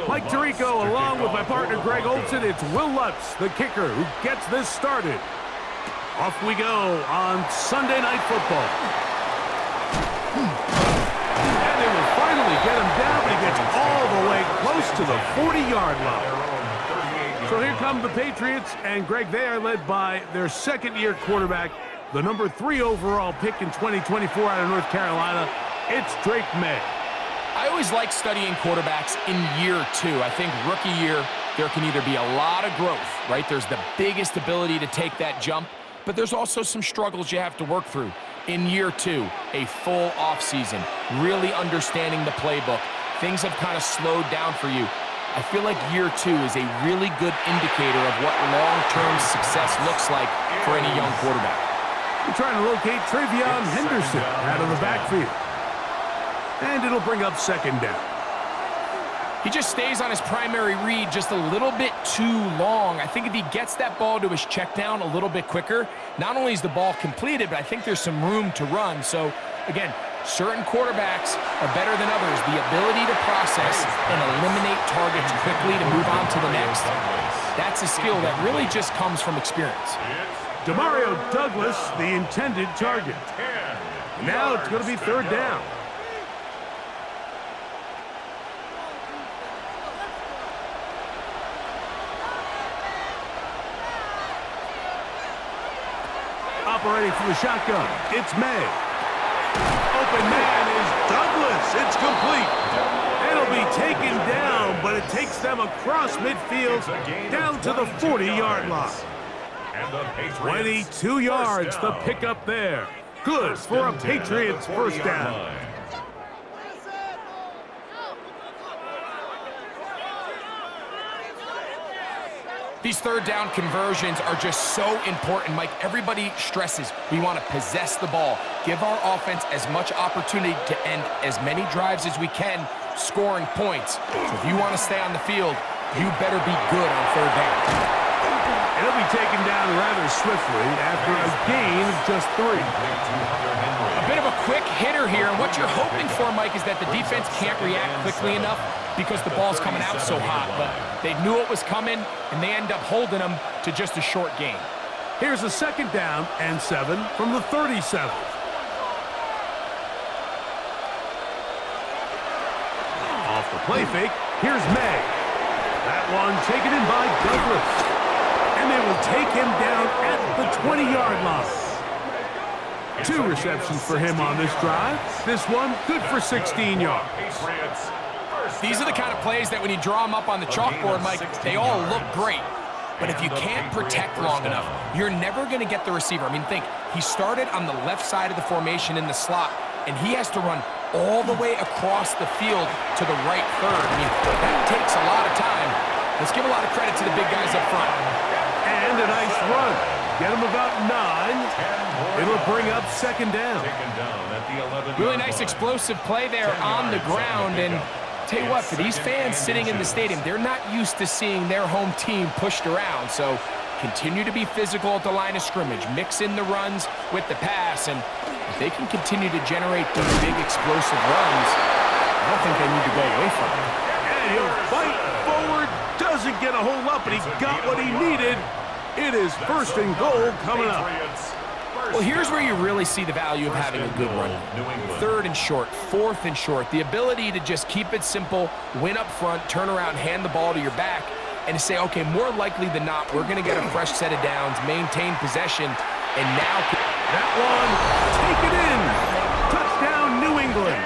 Mike Tirico along with my partner Greg Olson. It's Will Lutz, the kicker, who gets this started. Off we go on Sunday Night Football. And they will finally get him down, but he gets all the way close to the 40-yard line. So here come the Patriots, and Greg, they are led by their second-year quarterback, the number 3 overall pick in 2024 out of North Carolina. It's Drake May. I always like studying quarterbacks in year 2. I think rookie year, there can either be a lot of growth, right? There's the biggest ability to take that jump, but there's also some struggles you have to work through. In year 2, a full offseason, really understanding the playbook. Things have kind of slowed down for you. I feel like year 2 is a really good indicator of what long-term success looks like for any young quarterback. We're trying to locate Travion Henderson out of the backfield. And it'll bring up second down. He just stays on his primary read just a little bit too long. I think if he gets that ball to his check down a little bit quicker, not only is the ball completed, but I think there's some room to run. So, again, certain quarterbacks are better than others. The ability to process and eliminate targets quickly to move on to the next, that's a skill that really just comes from experience. Demario Douglas, the intended target. Now it's going to be third down. Operating from the shotgun, it's May. Open man is Douglas. It's complete. It'll be taken down, but it takes them across midfield down to the 40-yard line. 22 yards, the pickup there. Good for a Patriots first down. These third down conversions are just so important, Mike. Everybody stresses we want to possess the ball, give our offense as much opportunity to end as many drives as we can, scoring points. So if you want to stay on the field, you better be good on third down. It'll be taken down rather swiftly after a gain of just 3. A bit of a quick hitter here, and what you're hoping for, Mike, is that the defense can't react quickly enough because the ball's coming out so hot, but they knew it was coming, and they end up holding them to just a short gain. Here's a second down and 7 from the 37. Off the play fake, here's May. That one taken in by Douglas. And they will take him down at the 20-yard line. 2 receptions for him on this drive. This one good for 16 yards. These are the kind of plays that when you draw them up on the chalkboard, Mike, they all look great. But if you can't protect long enough, you're never going to get the receiver. I mean, think, he started on the left side of the formation in the slot, and he has to run all the way across the field to the right third. I mean, that takes a lot of time. Let's give a lot of credit to the big guys up front. And a nice run. Get him about 9. It'll bring up second down. Really nice explosive play there on the ground, and tell you what, for these fans sitting in the stadium, they're not used to seeing their home team pushed around. So continue to be physical at the line of scrimmage, mix in the runs with the pass, and if they can continue to generate these big explosive runs, I don't think they need to go away from it. And he'll fight forward, doesn't get a whole lot, but he got what he needed. It is first and goal coming up. Well, here's where you really see the value of having a good run. Third and short, fourth and short, the ability to just keep it simple, win up front, turn around, hand the ball to your back, and say, okay, more likely than not, we're going to get a fresh set of downs, maintain possession, and now that one, take it in. Touchdown, New England.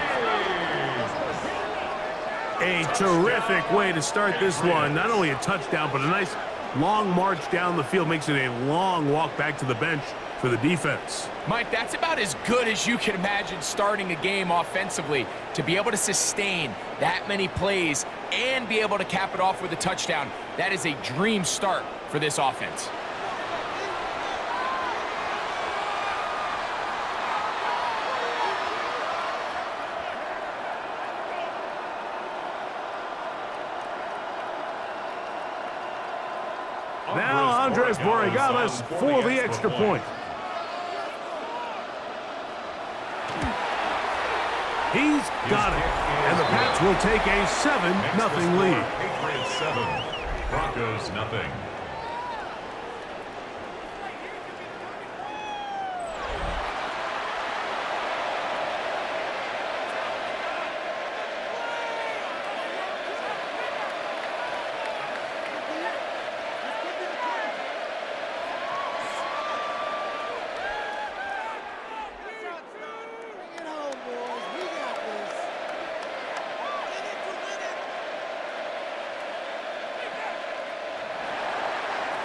A terrific way to start this one. Not only a touchdown, but a nice long march down the field. Makes it a long walk back to the bench for the defense. Mike, that's about as good as you can imagine starting a game offensively. To be able to sustain that many plays and be able to cap it off with a touchdown, that is a dream start for this offense. Now Andres Borregalas for the extra point. He's got it. And the Pats will take a 7-0 lead. Patriots 7, Broncos nothing.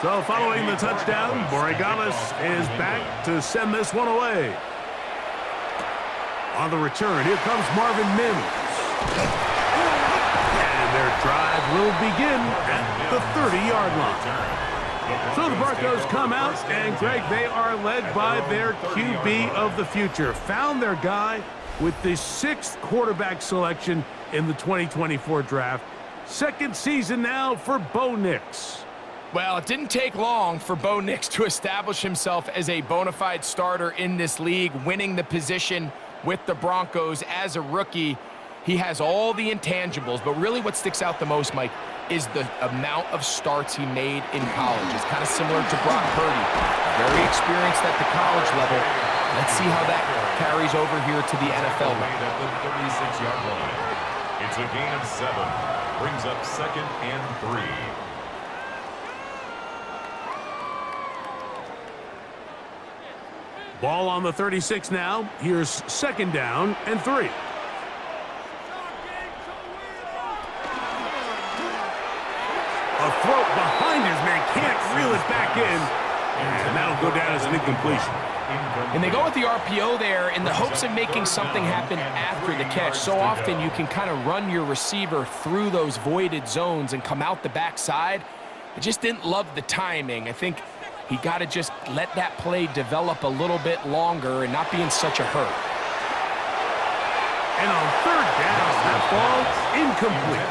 So following the touchdown, Borregales is back to send this one away. On the return, here comes Marvin Mims. And their drive will begin at the 30-yard line. So the Broncos come out, and Greg, they are led by their QB of the future. Found their guy with the 6th quarterback selection in the 2024 draft. Second season now for Bo Nix. Well, it didn't take long for Bo Nix to establish himself as a bona fide starter in this league, winning the position with the Broncos as a rookie. He has all the intangibles, but really what sticks out the most, Mike, is the amount of starts he made in college. It's kind of similar to Brock Purdy. Very experienced at the college level. Let's see how that carries over here to the NFL. At the 36-yard line. It's a gain of 7. Brings up 2nd and 3. Ball on the 36 now. Here's 2nd down and 3. A throw behind his man. Can't reel it back in. And that'll go down as an incompletion. And they go with the RPO there in the hopes of making something happen after the catch. So often you can kind of run your receiver through those voided zones and come out the backside. I just didn't love the timing. I think he got to just let that play develop a little bit longer and not be in such a hurry. And on 3rd down, that ball incomplete.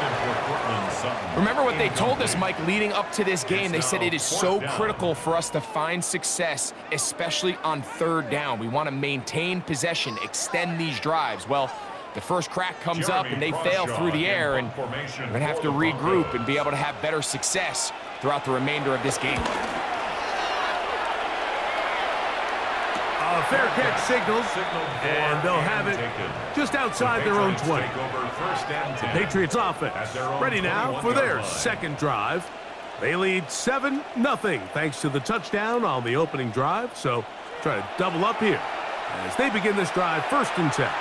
Remember what they told us, Mike, leading up to this game. They said it is so critical for us to find success, especially on 3rd down. We want to maintain possession, extend these drives. Well, the first crack comes up and they fail through the air, and we're going to have to regroup and be able to have better success throughout the remainder of this game. A fair catch signals, and they'll have it just outside their own 20. The Patriots offense ready now for their 2nd drive. They lead 7-0 thanks to the touchdown on the opening drive. So try to double up here as they begin this drive 1st and 10.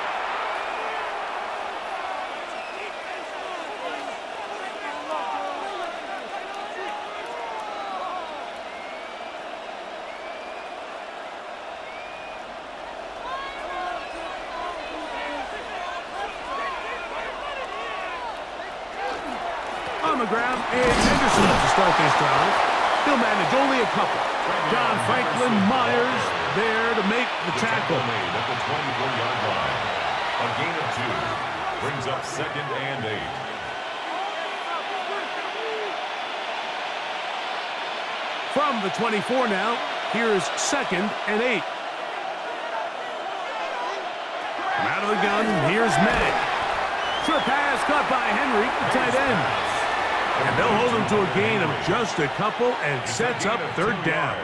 On the ground, it's Henderson to start this drive. He'll manage only a couple. John Franklin Myers there to make the tackle. Made at the 24-yard line. A gain of 2. Brings up 2nd and 8. From the 24 now, here's 2nd and 8. From out of the gun, here's May. Short pass caught by Henry, the tight end. And they'll hold him to a gain of just a couple and sets up 3rd down.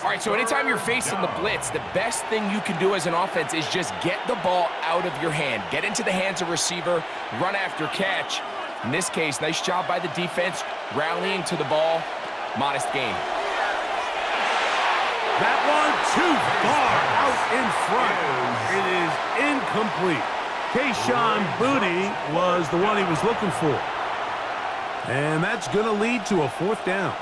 All right, so anytime you're facing the blitz, the best thing you can do as an offense is just get the ball out of your hand. Get into the hands of receiver, run after catch. In this case, nice job by the defense, rallying to the ball. Modest gain. That one too far out in front. It is incomplete. Kayshon Boutte was the one he was looking for. And that's going to lead to a 4th down.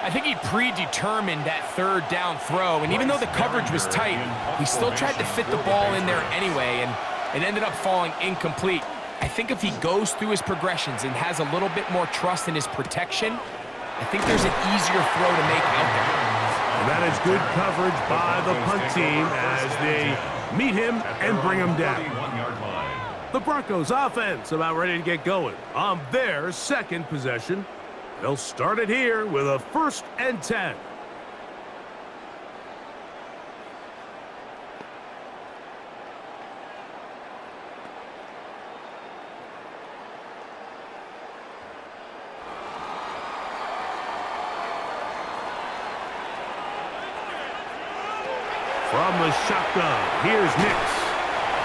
I think he predetermined that 3rd down throw, and even though the coverage was tight, he still tried to fit the ball in there anyway, and it ended up falling incomplete. I think if he goes through his progressions and has a little bit more trust in his protection, I think there's an easier throw to make out there. And that is good coverage by the punt team as they meet him and bring him down. The Broncos offense about ready to get going on their 2nd possession. They'll start it here with a 1st and 10. from the shotgun. Here's Nix.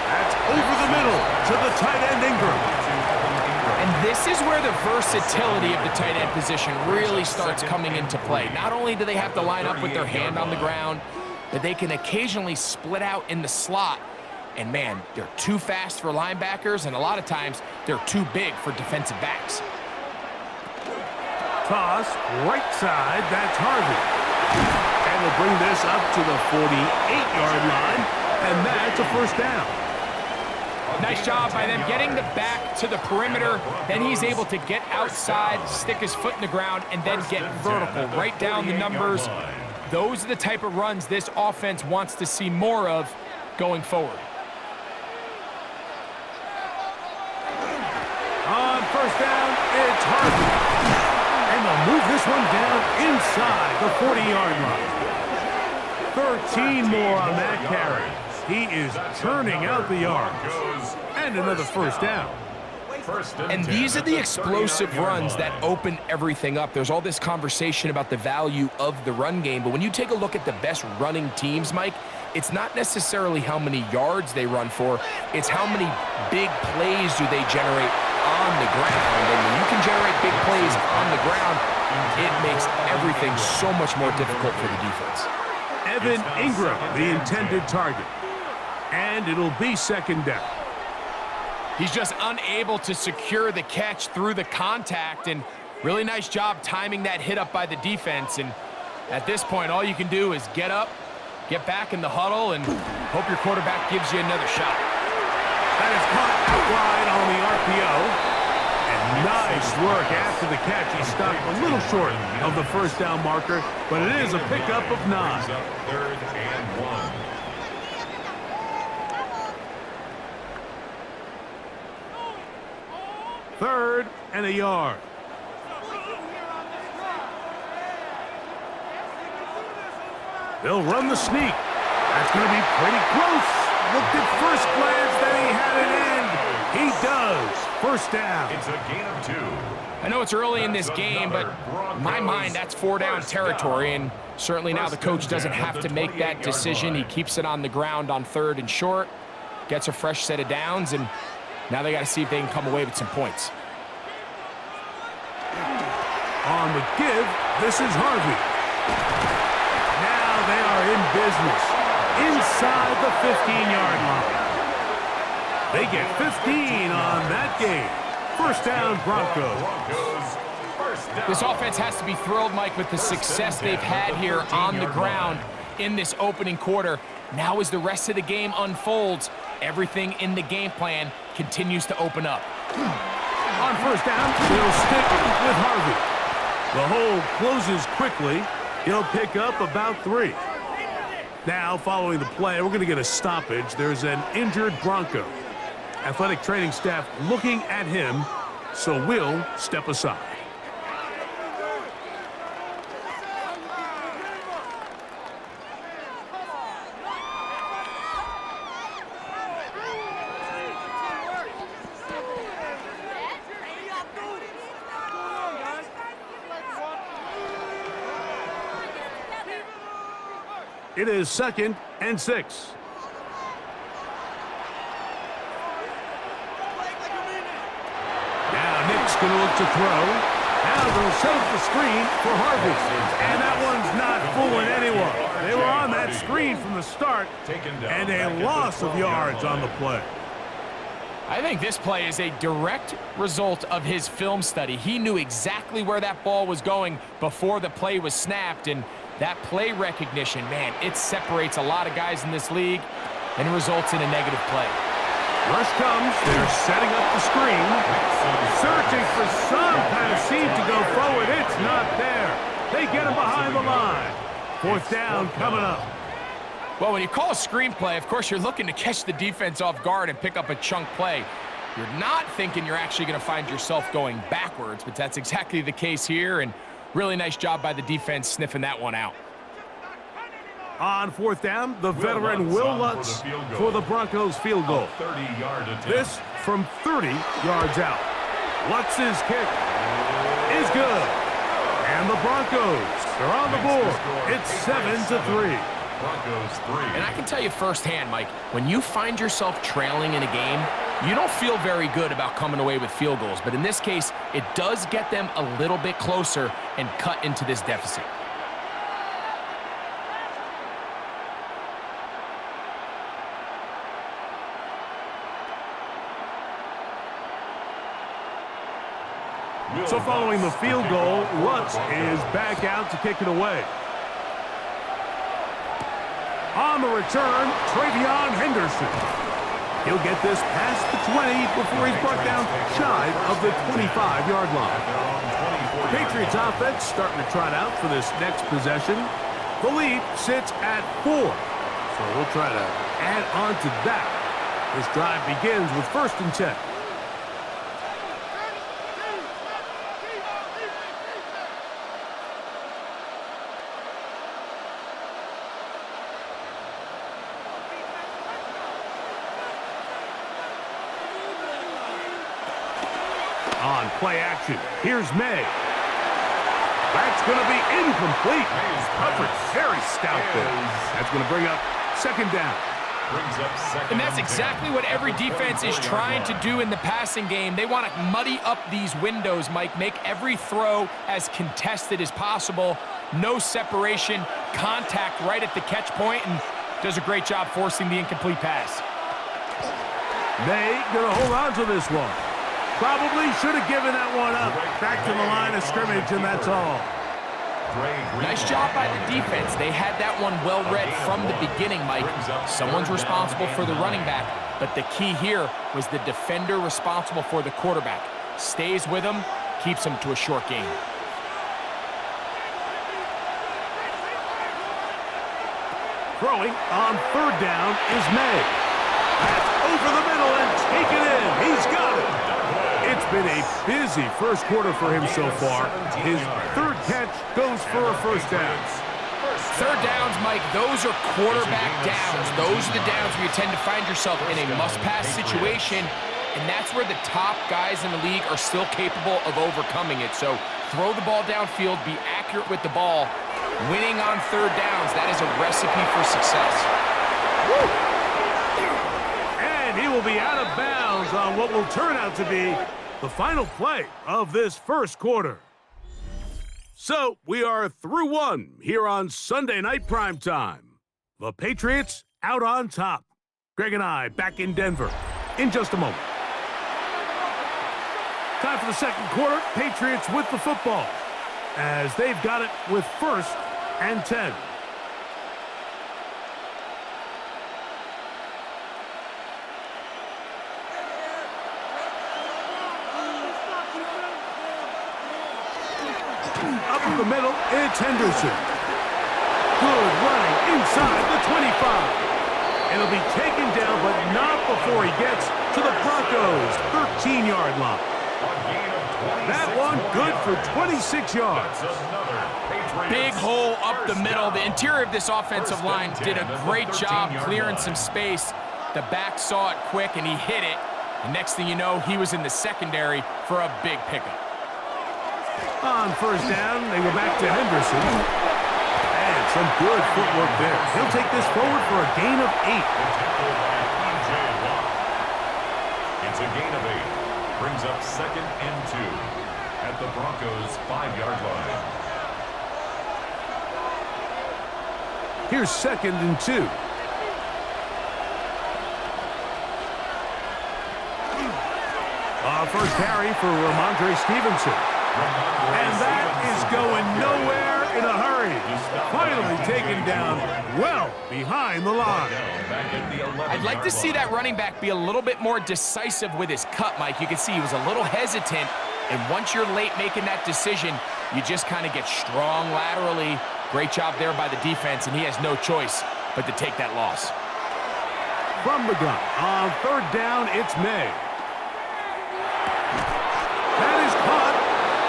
That's over the middle to the tight end Ingram. And this is where the versatility of the tight end position really starts coming into play. Not only do they have to line up with their hand on the ground, but they can occasionally split out in the slot. And man, they're too fast for linebackers, and a lot of times they're too big for defensive backs. Toss, right side, that's Harvey. And they'll bring this up to the 48-yard line, and that's a first down. Nice job by them getting the back to the perimeter. Then he's able to get outside, stick his foot in the ground, and then get vertical, right down the numbers. Those are the type of runs this offense wants to see more of going forward. On first down, it's Harvey. And they'll move this one down inside the 40-yard line. 13 more on that carry. He is churning out the yards. And another first down. And these are the explosive runs that open everything up. There's all this conversation about the value of the run game, but when you take a look at the best running teams, Mike, it's not necessarily how many yards they run for, it's how many big plays do they generate on the ground. And when you can generate big plays on the ground, it makes everything so much more difficult for the defense. Evan Ingram, the intended target. And it'll be second down. He's just unable to secure the catch through the contact, and really nice job timing that hit up by the defense. And at this point, all you can do is get up, get back in the huddle, and hope your quarterback gives you another shot. That is caught outright on the RPO. And nice work after the catch. He stopped a little short of the first down marker, but it is a pickup of 9. Third and 1. Third and a yard. They'll run the sneak. That's going to be pretty close. Looked at first glance that he had it in. He does. First down. It's a gain of 2. I know it's early in this game, but in my mind, that's 4-down territory, and certainly now the coach doesn't have to make that decision. He keeps it on the ground on 3rd and short, gets a fresh set of downs, and now they got to see if they can come away with some points. On the give, this is Harvey. Now they are in business inside the 15-yard line. They get 15 on that game. First down, Broncos. This offense has to be thrilled, Mike, with the success they've had here on the ground in this opening quarter. Now as the rest of the game unfolds, everything in the game plan continues to open up. On first down, they'll stick with Harvey. The hole closes quickly. He'll pick up about 3. Now, following the play, we're going to get a stoppage. There's an injured Bronco. Athletic training staff looking at him, so we'll step aside. It is 2nd and 6. Now Nick's going to look to throw. Now they'll set up the screen for Harvey. And that one's not fooling anyone. They were on that screen from the start, and a loss of yards on the play. I think this play is a direct result of his film study. He knew exactly where that ball was going before the play was snapped, and that play recognition, man, it separates a lot of guys in this league and results in a negative play. Rush comes. They're setting up the screen. Searching for some kind of seam to go forward. It's not there. They get him behind the line. 4th down coming up. Well, when you call a screenplay, of course, you're looking to catch the defense off guard and pick up a chunk play. You're not thinking you're actually going to find yourself going backwards, but that's exactly the case here, and really nice job by the defense sniffing that one out. On 4th down, the veteran Will Lutz for the Broncos field goal. This from 30 yards out. Lutz's kick is good. And the Broncos are on the board. It's 7-3. Broncos 3. And I can tell you firsthand, Mike, when you find yourself trailing in a game, you don't feel very good about coming away with field goals. But in this case, it does get them a little bit closer and cut into this deficit. So following the field goal, Lutz is back out to kick it away. On the return, Travion Henderson. He'll get this past the 20 before he's brought down shy of the 25-yard line. Patriots offense starting to trot out for this next possession. The lead sits at 4. So we'll try to add on to that. This drive begins with 1st and 10. On play action, here's May. That's going to be incomplete. May's coverage very stout there. That's going to bring up 2nd down. And that's exactly what every defense is trying to do in the passing game. They want to muddy up these windows, Mike, make every throw as contested as possible. No separation, contact right at the catch point, and does a great job forcing the incomplete pass. May going to hold on to this one. Probably should have given that one up. Back to the line of scrimmage, and that's all. Nice job by the defense. They had that one well read from the beginning, Mike. Someone's responsible for the running back, but the key here was the defender responsible for the quarterback. Stays with him, keeps him to a short gain. Throwing on 3rd down is May. That's over the middle and taken in. He's got it. It's been a busy first quarter for him so far. His 3rd catch goes for a 1st down. 3rd downs, Mike, those are quarterback downs. Those are the downs where you tend to find yourself in a must-pass situation, and that's where the top guys in the league are still capable of overcoming it. So throw the ball downfield, be accurate with the ball. Winning on 3rd downs, that is a recipe for success. Woo! And he will be out of bounds on what will turn out to be the final play of this first quarter. So we are through 1 here on Sunday Night Primetime. The Patriots out on top. Greg and I back in Denver in just a moment. Time for the 2nd quarter. Patriots with the football as they've got it with 1st and 10. Up the middle, it's Henderson. Good running inside the 25. It'll be taken down, but not before he gets to the Broncos' 13-yard line. That one good for 26 yards. Big hole up the middle. The interior of this offensive line did a great job clearing some space. The back saw it quick, and he hit it. And next thing you know, he was in the secondary for a big pickup. On 1st down, they go back to Henderson. And some good footwork there. He'll take this forward for a gain of 8. It's a gain of 8. Brings up 2nd and 2 at the Broncos' 5-yard line. Here's 2nd and 2. First carry for Ramondre Stevenson. And that is going nowhere in a hurry. Finally taken down well behind the line. I'd like to see that running back be a little bit more decisive with his cut, Mike. You can see he was a little hesitant, and once you're late making that decision, you just kind of get strong laterally. Great job there by the defense, and he has no choice but to take that loss. From the gun, on 3rd down, it's May. That is caught,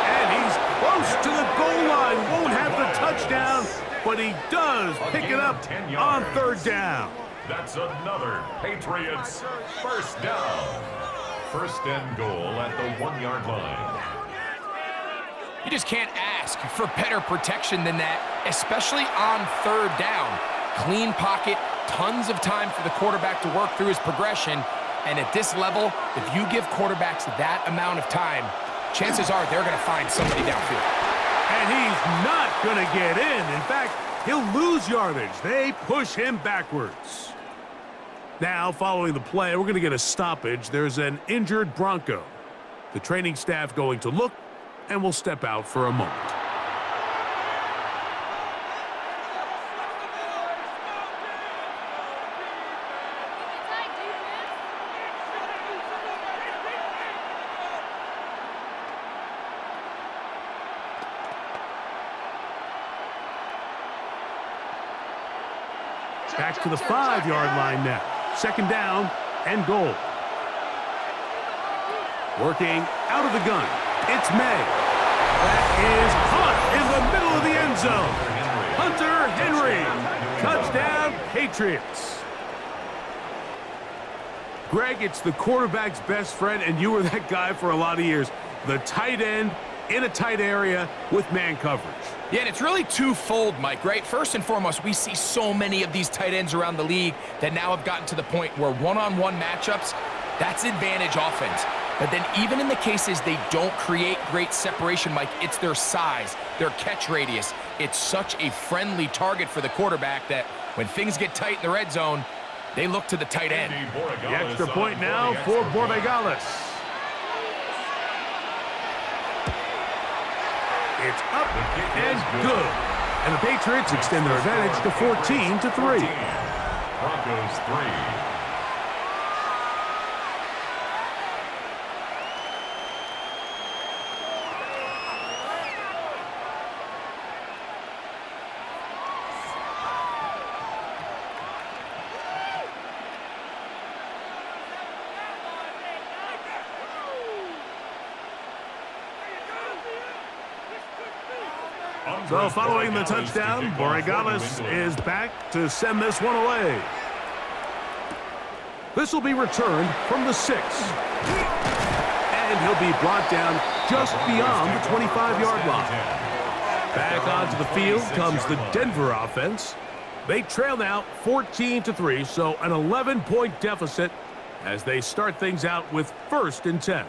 and he's close to the goal line. Won't have the touchdown, but he does pick it up on 3rd down. That's another Patriots 1st down. 1st and goal at the 1-yard line. You just can't ask for better protection than that, especially on 3rd down. Clean pocket, tons of time for the quarterback to work through his progression. And at this level, if you give quarterbacks that amount of time, chances are they're going to find somebody downfield. And he's not going to get in. In fact, he'll lose yardage. They push him backwards. Now, following the play, we're going to get a stoppage. There's an injured Bronco. The training staff going to look, and we'll step out for a moment. Back to the 5-yard line now. Second down and goal. Working out of the gun. It's May. That is caught in the middle of the end zone. Hunter Henry. Touchdown, Patriots. Greg, it's the quarterback's best friend, and you were that guy for a lot of years. The tight end in a tight area with man coverage. Yeah, and it's really twofold, Mike, right? First and foremost, we see so many of these tight ends around the league that now have gotten to the point where one-on-one matchups, that's advantage offense. But then even in the cases they don't create great separation, Mike, it's their size, their catch radius. It's such a friendly target for the quarterback that when things get tight in the red zone, they look to the tight end. The extra point now for Borregales. It's up and good. And the Patriots extend their advantage to 14-3. Broncos 3. So following the touchdown, Borregales is back to send this one away. This will be returned from the 6. And he'll be brought down just beyond the 25-yard line. Back onto the field comes the Denver offense. They trail now 14-3, so an 11-point deficit as they start things out with 1st and 10.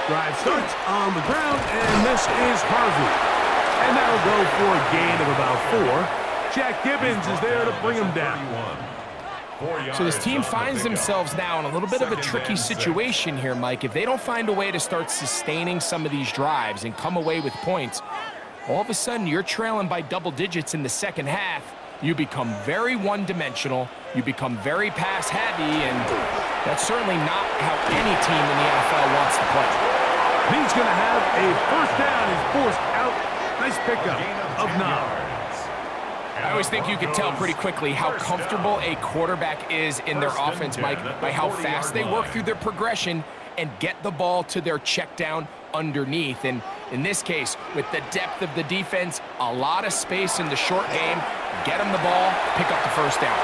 Drive starts on the ground, and this is Harvey. And that'll go for a gain of about 4. Jack Gibbons is there to bring him down. So this team finds themselves now in a little bit of a tricky situation here, Mike. If they don't find a way to start sustaining some of these drives and come away with points, all of a sudden you're trailing by double digits in the second half. You become very one-dimensional. You become very pass-heavy, and that's certainly not how any team in the NFL wants to play. He's going to have a first down. He's forced out. Nice pickup of 9. I always think you can tell pretty quickly how comfortable a quarterback is in their offense, Mike, by how fast they work through their progression and get the ball to their check down underneath. And in this case, with the depth of the defense, a lot of space in the short game, get them the ball, pick up the first down.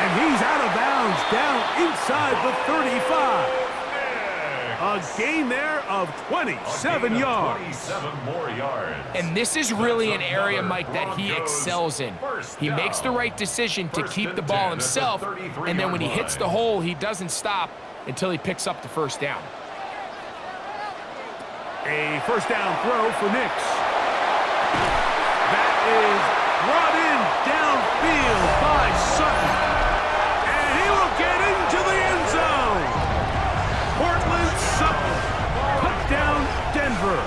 And he's out of bounds, down inside the 35. A gain there of 27 yards. 27 more yards. And this is really an area, Mike, that he excels in. He makes the right decision to keep the ball himself, and then when he hits the hole, he doesn't stop until he picks up the first down. A first down throw for Nix. That is brought in downfield by Sutton. And he will get into the end zone. Portland Sutton. Touchdown, Denver.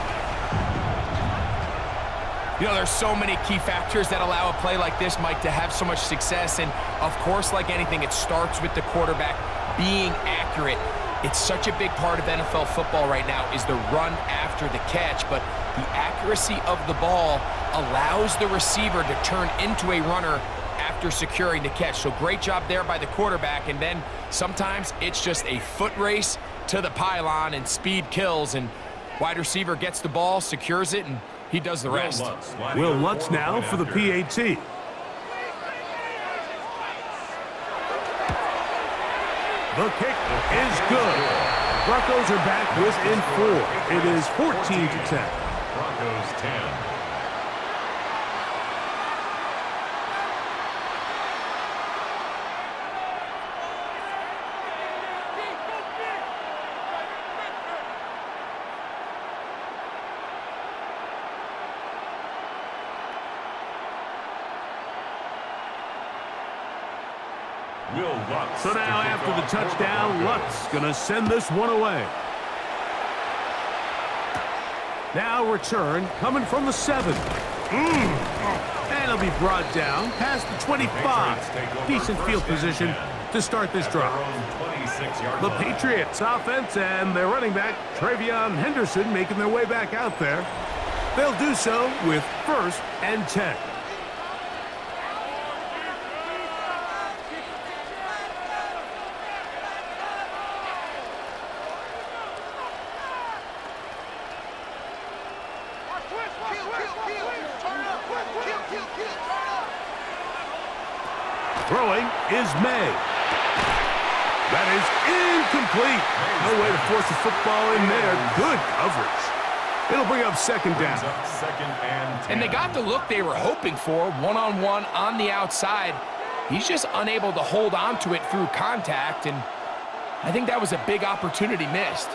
You know, there's so many key factors that allow a play like this, Mike, to have so much success. And, of course, like anything, it starts with the quarterback being accurate. It's such a big part of NFL football right now is the run after the catch, but the accuracy of the ball allows the receiver to turn into a runner after securing the catch. So great job there by the quarterback, and then sometimes it's just a foot race to the pylon and speed kills, and wide receiver gets the ball, secures it, and he does the rest. Will Lutz now for the PAT. The kick is good. Broncos are back within 4. It is 14-10. Broncos 10. So now after the touchdown, Lutz going to send this one away. Now return coming from the 7. And it'll be brought down past the 25. Decent field position to start this drive. The Patriots offense and their running back, Travion Henderson, making their way back out there. They'll do so with 1st and 10. Throwing is May. That is incomplete. No way to force the football in there. Good coverage. It'll bring up 2nd down. And they got the look they were hoping for, one-on-one on the outside. He's just unable to hold on to it through contact, and I think that was a big opportunity missed.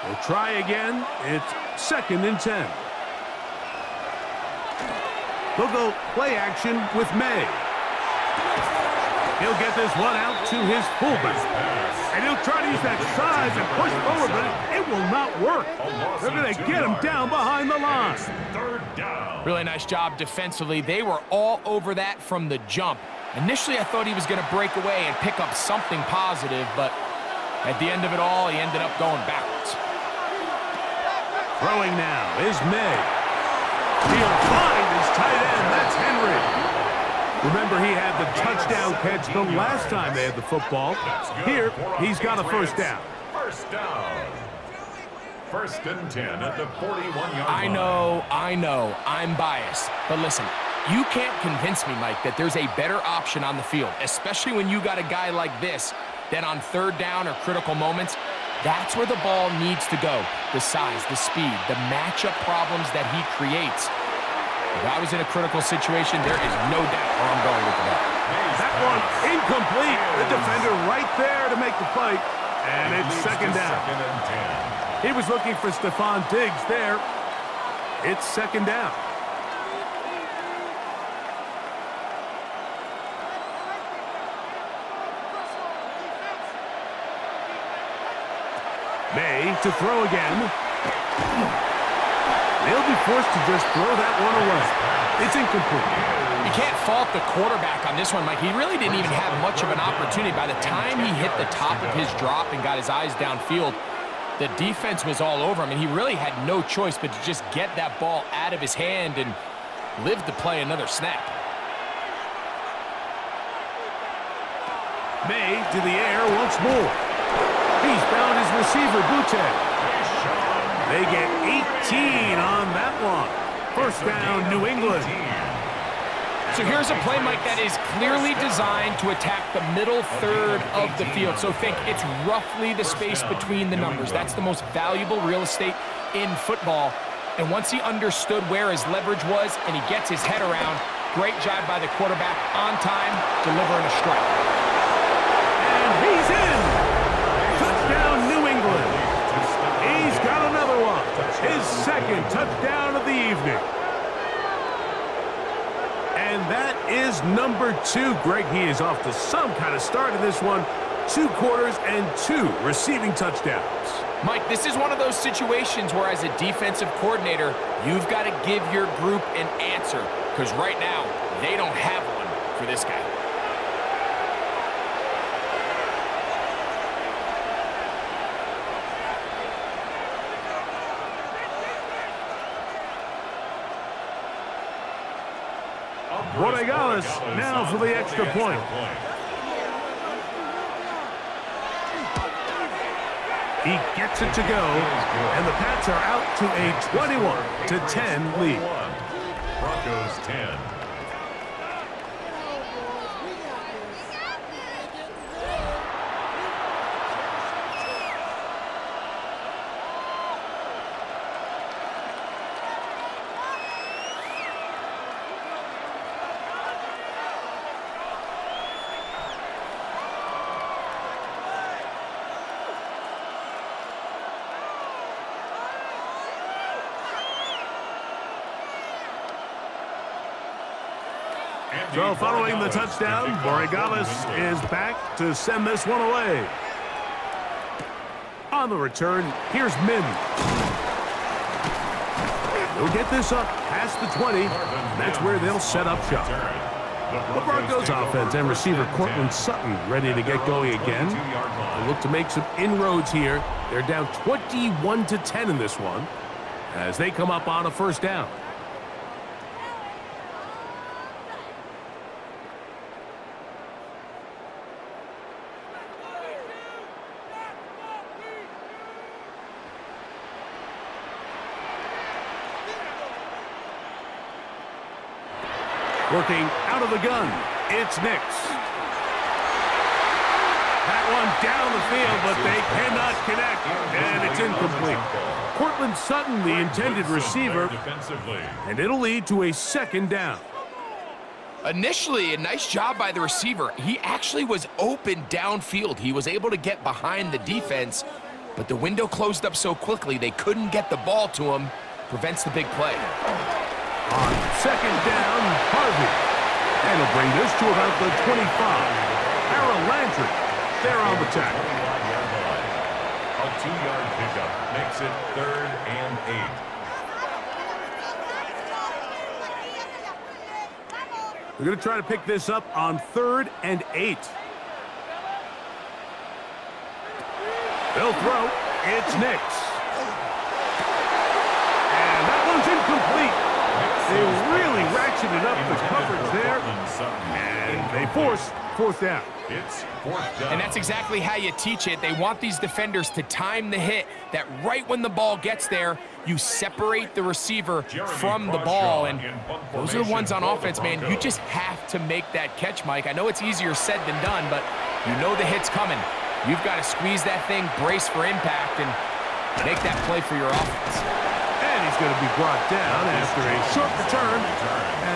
We'll try again. It's 2nd and 10. They'll go play action with May. He'll get this one out to his fullback. And he'll try to use that size and push forward, but it will not work. They're going to get him down behind the line. 3rd down. Really nice job defensively. They were all over that from the jump. Initially, I thought he was going to break away and pick up something positive, but at the end of it all, he ended up going backwards. Throwing now is May. He'll find his tight end. That's Henry. Remember, he had the touchdown catch the last time they had the football. Here, he's got a 1st down. 1st down. 1st and 10 at the 41-yard line. I know, I'm biased. But listen, you can't convince me, Mike, that there's a better option on the field, especially when you got a guy like this, that on 3rd down or critical moments, that's where the ball needs to go. The size, the speed, the matchup problems that he creates. If I was in a critical situation, there is no doubt where I'm going with that. That one incomplete. The defender right there to make the play. And it's 2nd down. 2nd and 10. He was looking for Stephon Diggs there. It's 2nd down. May to throw again. They'll be forced to just throw that one away. It's incomplete. You can't fault the quarterback on this one, Mike. He really didn't even have much of an opportunity. By the time he hit the top of his drop and got his eyes downfield, the defense was all over him, and he really had no choice but to just get that ball out of his hand and live to play another snap. May to the air once more. He's found his receiver, Butte. They get 18 on that one. 1st down, New England. So here's a play, Mike, that is clearly designed to attack the middle 3rd of the field. So think it's roughly the space between the numbers. That's the most valuable real estate in football. And once he understood where his leverage was and he gets his head around, great job by the quarterback on time, delivering a strike. And he's in. Touchdown, New England. He's got another one. His 2nd touchdown of the evening. And that is number 2. Greg, he is off to some kind of start in this one. 2 quarters and 2 receiving touchdowns. Mike, this is one of those situations where as a defensive coordinator, you've got to give your group an answer. Because right now, they don't have one for this guy. Borregales now for the extra point. He gets it to go, and the Pats are out to a 21-10 lead. Broncos 10. So following the touchdown, Borregales is back to send this one away. On the return, here's Min. They'll get this up past the 20. And that's where they'll set up shop. The Broncos offense and receiver Cortland Sutton ready to get going again. They look to make some inroads here. They're down 21-10 in this one as they come up on a first down. Working out of the gun, it's Nix. That one down the field, but they cannot connect, and it's incomplete. Cortland Sutton, the intended receiver, and it'll lead to a second down. Initially, a nice job by the receiver. He actually was open downfield. He was able to get behind the defense, but the window closed up so quickly they couldn't get the ball to him. Prevents the big play. On second down, Harvey. And he'll bring this to about the 25. Harold Landry, there on the tackle. A 2-yard pickup makes it 3rd and 8. We're going to try to pick this up on 3rd and 8. They'll throw. It's Nix. And that one's incomplete. They really ratcheted up the coverage there, and they force 4th down. It's 4th down. And that's exactly how you teach it. They want these defenders to time the hit, that right when the ball gets there, you separate the receiver from the ball. And those are the ones on offense, man. You just have to make that catch, Mike. I know it's easier said than done, but you know the hit's coming. You've got to squeeze that thing, brace for impact, and make that play for your offense. And he's going to be brought down after a short return,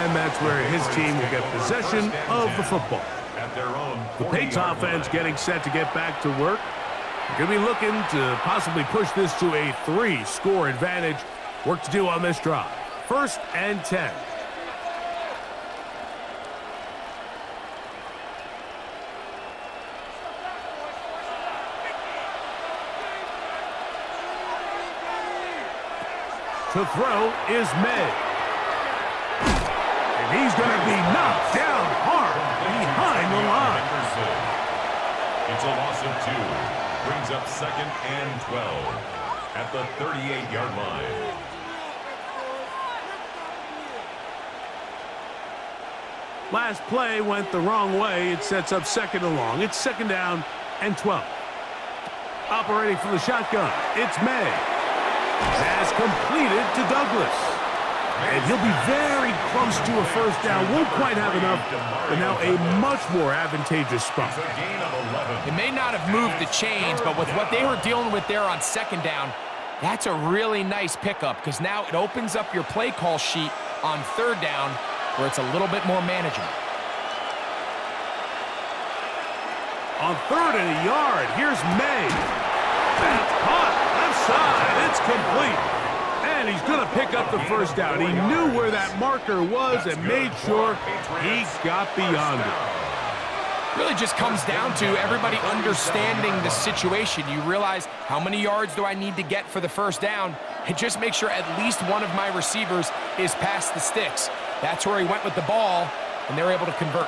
and that's where his team will get possession of the football. The Patriots offense getting set to get back to work. They're going to be looking to possibly push this to a 3-score advantage. Work to do on this drive. 1st and 10. To throw is May. And he's going to be knocked down hard behind the line. It's a loss of 2. Brings up 2nd and 12 at the 38-yard line. Last play went the wrong way. It sets up 2nd and long. It's 2nd down and 12. Operating from the shotgun, it's May. Pass completed to Douglas. And he'll be very close to a 1st down. Won't quite have enough, but now a much more advantageous spot. It may not have moved the chains, but with what they were dealing with there on 2nd down, that's a really nice pickup because now it opens up your play call sheet on 3rd down where it's a little bit more manageable. On 3rd and a yard, here's May. That's caught. Left side. It's complete. And he's going to pick up the 1st down. He knew where that marker was and made sure he got beyond it. Really just comes down to everybody understanding the situation. You realize how many yards do I need to get for the 1st down, and just make sure at least one of my receivers is past the sticks. That's where he went with the ball, and they're able to convert.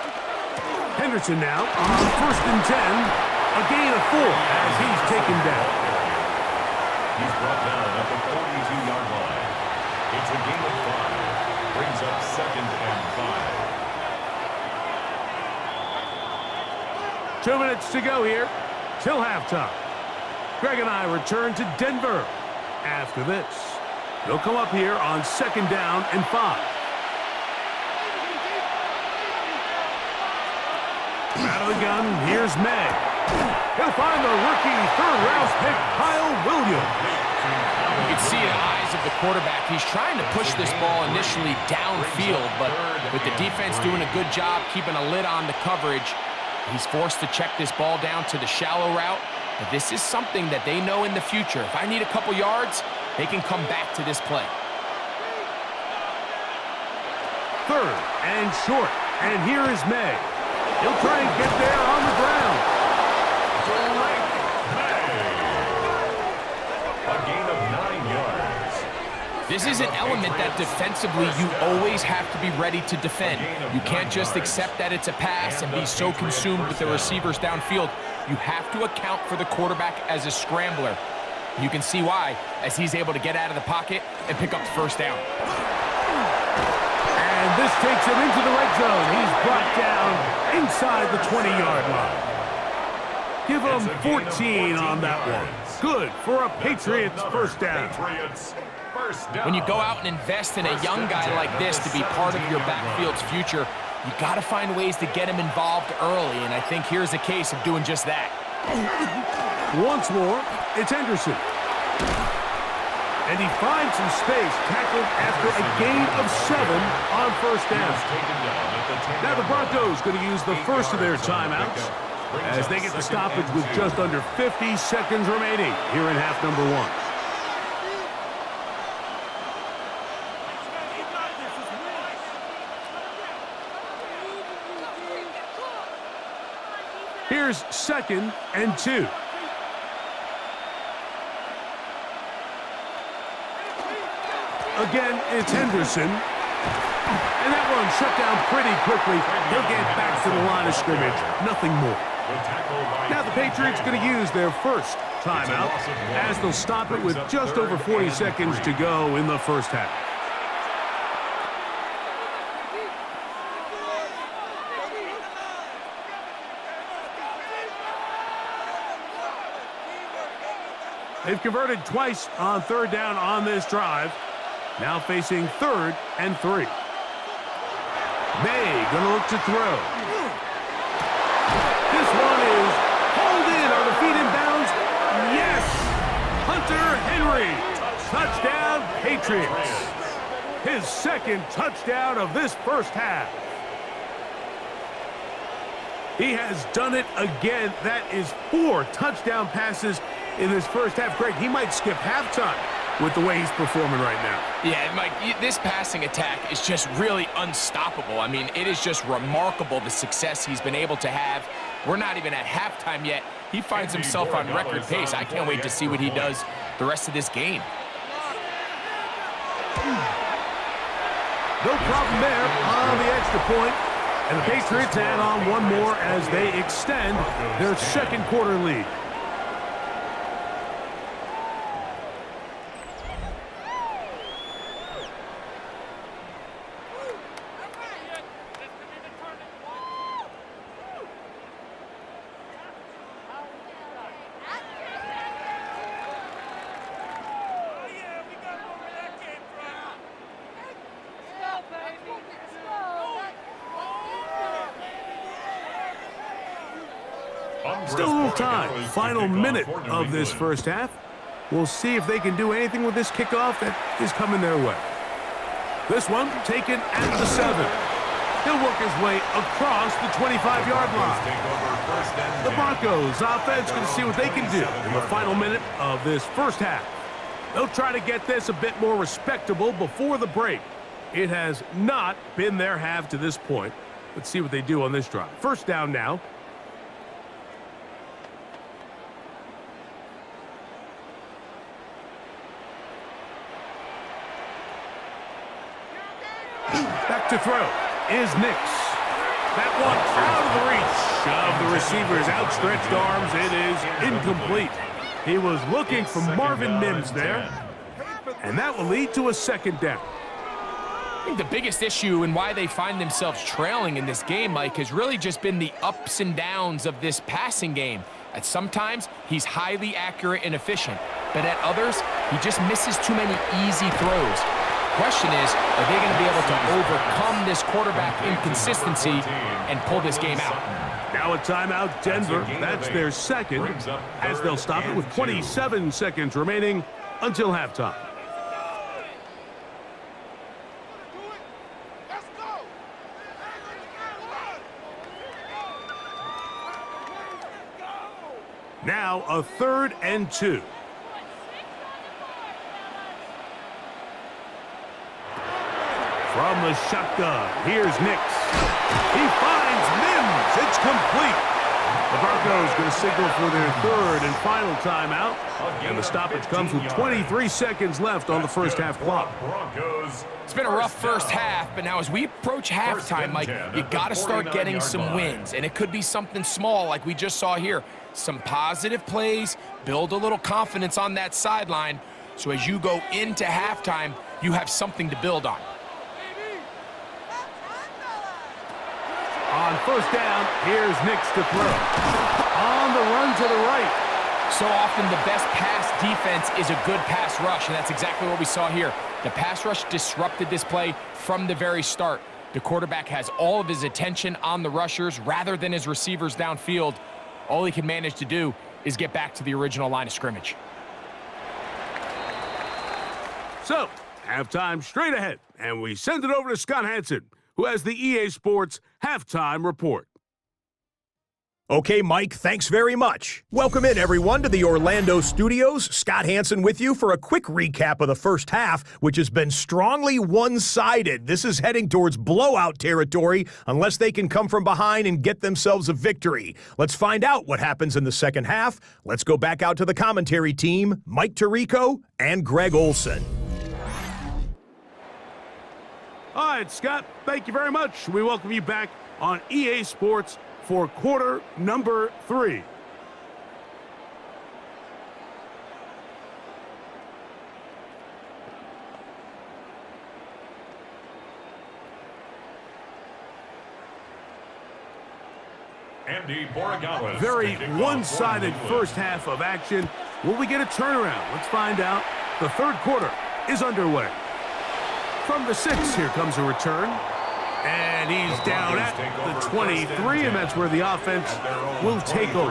Henderson now on 1st and 10. A gain of 4 as he's taken down. He's brought down at the 42-yard line. It's a gain of 5. Brings up 2nd and 5. 2 minutes to go here till halftime. Greg and I return to Denver after this. They'll come up here on 2nd down and 5. Out of the gun, here's May. He'll find the rookie 3rd-round pick, Kyle Williams. You can see in the eyes of the quarterback, he's trying to push this ball initially downfield, but with the defense doing a good job keeping a lid on the coverage, he's forced to check this ball down to the shallow route. But this is something that they know in the future. If I need a couple yards, they can come back to this play. 3rd and short And here is May. He'll try and get there on the ground. A gain of 9 yards. This is an element that defensively you always have to be ready to defend. You can't just accept that it's a pass and be so consumed with the receivers downfield. You have to account for the quarterback as a scrambler. You can see why, as he's able to get out of the pocket and pick up the first down. And this takes him into the red zone. He's brought down inside the 20-yard line. Give him 14 on that one. Good for a Patriots first down. When you go out and invest in a young guy like this to be part of your backfield's future, you got to find ways to get him involved early, and I think here's a case of doing just that. Once more, it's Henderson. And he finds some space, tackled after a gain of 7 on first down. Now the Broncos going to use the first of their timeouts as they get the stoppage with just under 50 seconds remaining here in half number 1. Here's 2nd and 2. Again, it's Henderson. And that one shut down pretty quickly. He'll get back to the line of scrimmage. Nothing more. Now the Patriots going to use their first timeout as they'll stop it with just over 40 seconds to go in the first half. They've converted twice on 3rd down on this drive. Now facing 3rd and 3. May going to look to throw. This one is hauled in. Are the feet in bounds? Yes! Hunter Henry. Touchdown, Patriots. His 2nd touchdown of this first half. He has done it again. That is 4 touchdown passes in this first half. Greg, he might skip halftime with the way he's performing right now. Yeah, Mike, this passing attack is just really unstoppable. I mean, it is just remarkable the success he's been able to have. We're not even at halftime yet. He finds himself on record pace. I can't wait to see what he does the rest of this game. No problem there on the extra point. And the Patriots add on one more as they extend their 2nd quarter lead. Still a little time. Final minute of this first half. We'll see if they can do anything with this kickoff that is coming their way. This one taken at the 7. He'll work his way across the 25-yard line. The Broncos offense going to see what they can do in the final minute of this first half. They'll try to get this a bit more respectable before the break. It has not been their half to this point. Let's see what they do on this drive. First down now. Back to throw is Nix. That one out of the reach of the receiver's outstretched arms. It is incomplete. He was looking for Marvin Mims there. And that will lead to a 2nd down. I think the biggest issue and why they find themselves trailing in this game, Mike, has really just been the ups and downs of this passing game. At sometimes, he's highly accurate and efficient, but at others, he just misses too many easy throws. Question is, are they going to be able to overcome this quarterback inconsistency and pull this game out? Now a timeout, Denver. That's their 2nd, as they'll stop it with 27 seconds remaining until halftime. Now a 3rd and 2. From the shotgun, here's Nix. He finds Mims. It's complete. The Broncos going to signal for their third and final timeout. And the stoppage comes with 23 seconds left on the first half clock. It's been a rough first half, but now as we approach halftime, Mike, you got to start getting some wins. And it could be something small like we just saw here. Some positive plays, build a little confidence on that sideline. So as you go into halftime, you have something to build on. On first down, here's Nix to throw. On the run to the right. So often the best pass defense is a good pass rush, and that's exactly what we saw here. The pass rush disrupted this play from the very start. The quarterback has all of his attention on the rushers rather than his receivers downfield. All he can manage to do is get back to the original line of scrimmage. So, halftime straight ahead, and we send it over to Scott Hansen, who has the EA Sports Halftime Report. Okay, Mike, thanks very much. Welcome in, everyone, to the Orlando studios. Scott Hansen with you for a quick recap of the first half, which has been strongly one-sided. This is heading towards blowout territory unless they can come from behind and get themselves a victory. Let's find out what happens in the second half. Let's go back out to the commentary team, Mike Tirico and Greg Olson. All right, Scott, thank you very much. We welcome you back on EA Sports for quarter number 3. Andy Borregales. Very one-sided first half of action. Will we get a turnaround? Let's find out. The third quarter is underway. From the 6, here comes a return. And he's down at the 23, and that's where the offense will take over.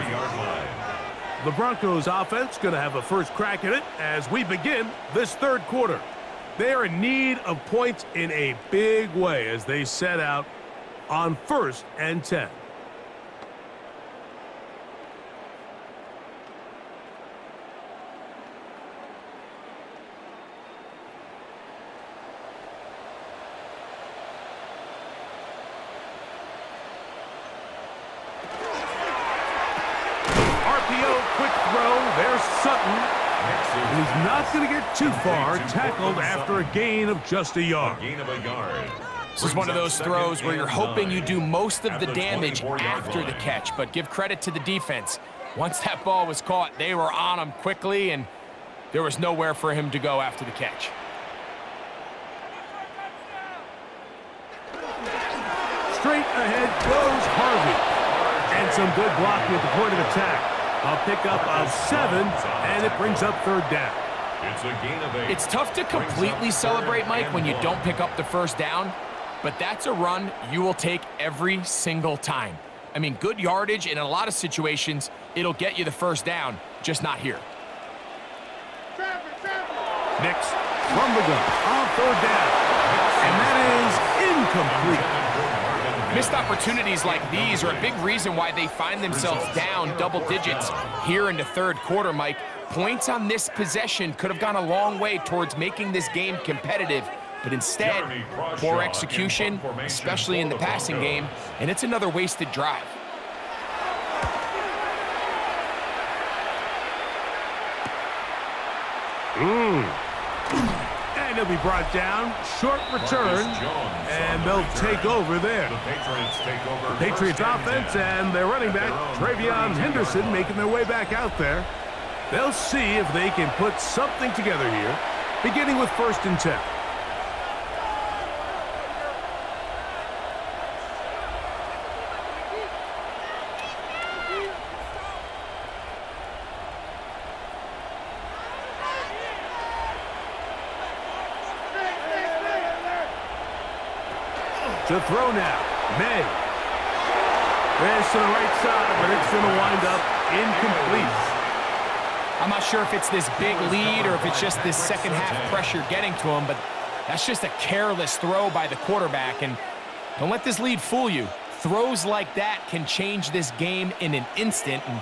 The Broncos offense going to have a first crack at it as we begin this third quarter. They are in need of points in a big way as they set out on 1st and 10. And he's not going to get too far, tackled after a gain of just a yard. This is one of those throws where you're hoping you do most of the damage after the catch, but give credit to the defense. Once that ball was caught, they were on him quickly, and there was nowhere for him to go after the catch. Straight ahead goes Harvey. And some good blocking at the point of attack. A pickup of 7, and it brings up third down. It's a gain of 8. It's tough to completely celebrate, Mike, when you don't pick up the first down, but that's a run you will take every single time. I mean, good yardage, and in a lot of situations, it'll get you the first down, just not here. Next, from the gun, on third down, and that is incomplete. Missed opportunities like these are a big reason why they find themselves down double digits here in the third quarter, Mike. Points on this possession could have gone a long way towards making this game competitive, but instead, poor execution, especially in the passing game, and it's another wasted drive. And he'll be brought down. Short return, and they'll take over there. The Patriots offense and their running back, Travion Henderson, making their way back out there. They'll see if they can put something together here, beginning with 1st and 10. To throw now, May. Pass to the right side, but it's going to wind up incomplete. I'm not sure if it's this big lead or if it's just this second half pressure getting to him, but that's just a careless throw by the quarterback. And don't let this lead fool you. Throws like that can change this game in an instant. And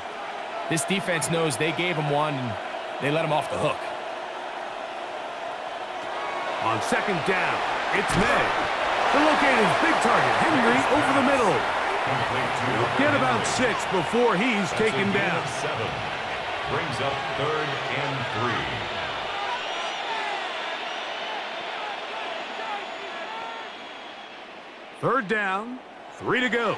this defense knows they gave him one, and they let him off the hook. On 2nd down, it's May. To locate his big target, Henry over the middle. He'll get about 6 before he's taken down. 7. Brings up 3rd and 3. Third down, 3 to go.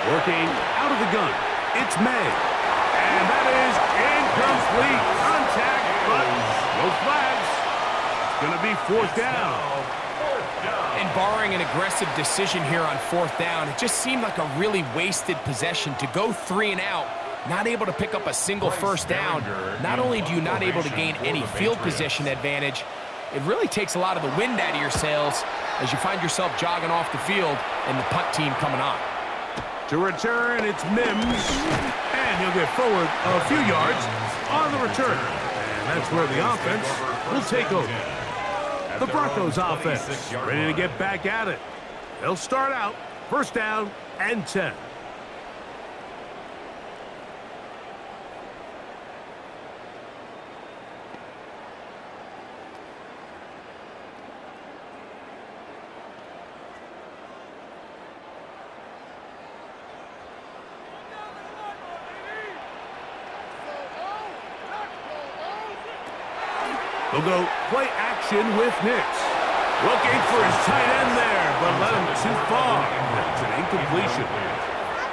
Working out of the gun, it's May. And that is incomplete. Contact, but no flags. It's going to be 4th down. And barring an aggressive decision here on 4th down, it just seemed like a really wasted possession to go 3 and out, not able to pick up a single first down. Not only do you not able to gain any field position advantage, it really takes a lot of the wind out of your sails as you find yourself jogging off the field and the punt team coming on. To return, it's Mims, and he'll get forward a few yards on the return. And that's where the offense will take over. The Broncos offense ready to get back at it. They'll start out 1st down and 10. They'll go play action with Nix. Looking for his tight end there, but let him too far. It's an incompletion.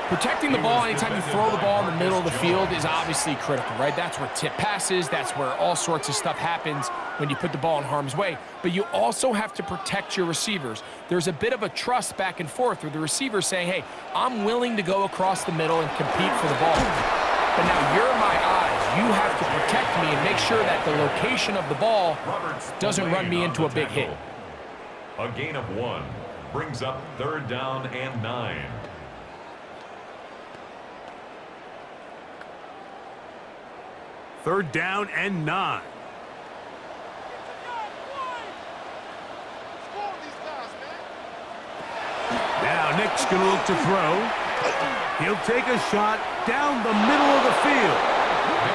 Protecting the ball anytime you throw the ball in the middle of the field is obviously critical, right? That's where tip passes, that's where all sorts of stuff happens when you put the ball in harm's way. But you also have to protect your receivers. There's a bit of a trust back and forth where the receiver's saying, hey, I'm willing to go across the middle and compete for the ball. But now you're my eyes. You have to protect me and make sure that the location of the ball doesn't run me into a big hit. A gain of 1 brings up 3rd down and 9. Third down and 9. Now Nick's going to look to throw. He'll take a shot down the middle of the field.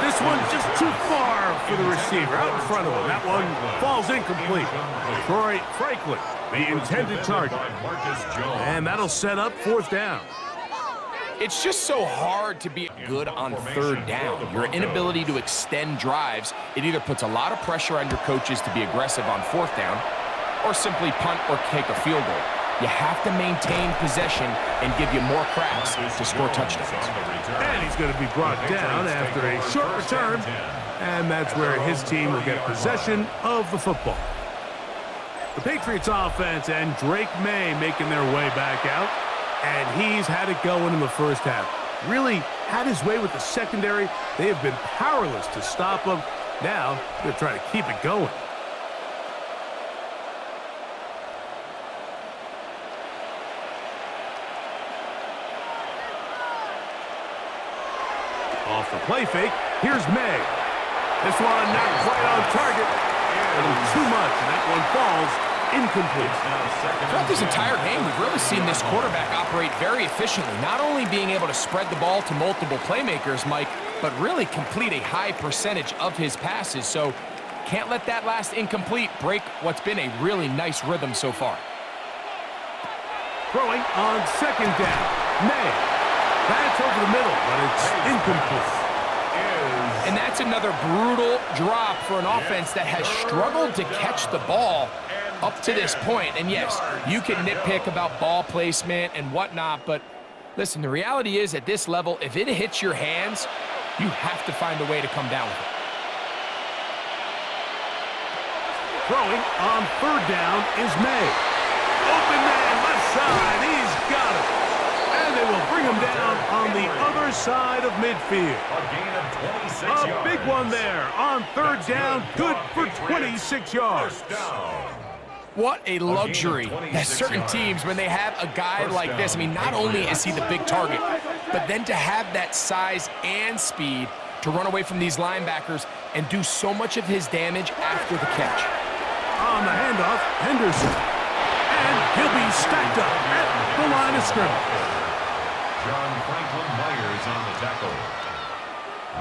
This one just too far for the receiver out in front of him. That one falls incomplete. Troy Franklin, the intended target. And that'll set up 4th down. It's just so hard to be good on 3rd down. Your inability to extend drives, it either puts a lot of pressure on your coaches to be aggressive on 4th down or simply punt or take a field goal. You have to maintain possession and give you more cracks to score touchdowns. And he's going to be brought down after a short return, and that's where his team will get possession of the football. The Patriots offense and Drake May making their way back out, and he's had it going in the first half. Really had his way with the secondary. They have been powerless to stop him. Now they're trying to keep it going. Off the play fake, here's May. This one not quite on target. A little too much, and that one falls incomplete. Throughout this entire game, we've really seen this quarterback operate very efficiently, not only being able to spread the ball to multiple playmakers, Mike, but really complete a high percentage of his passes. So can't let that last incomplete break what's been a really nice rhythm so far. Throwing on 2nd down, May. That's over the middle, but it's incomplete. And that's another brutal drop for an offense that has struggled to catch the ball up to this point. And yes, you can nitpick about ball placement and whatnot, but listen, the reality is at this level, if it hits your hands, you have to find a way to come down with it. Throwing on 3rd down is May. Open man, left side, he's got it. And they will bring him down on the other side of midfield. A gain of 26 A yards. big one there on 3rd down, good for 26 yards. What a luxury that certain teams, when they have a guy like this, I mean, not only is he the big target, but then to have that size and speed to run away from these linebackers and do so much of his damage after the catch. On the handoff, Henderson. And he'll be stacked up at the line of scrimmage. John Franklin Myers on the tackle.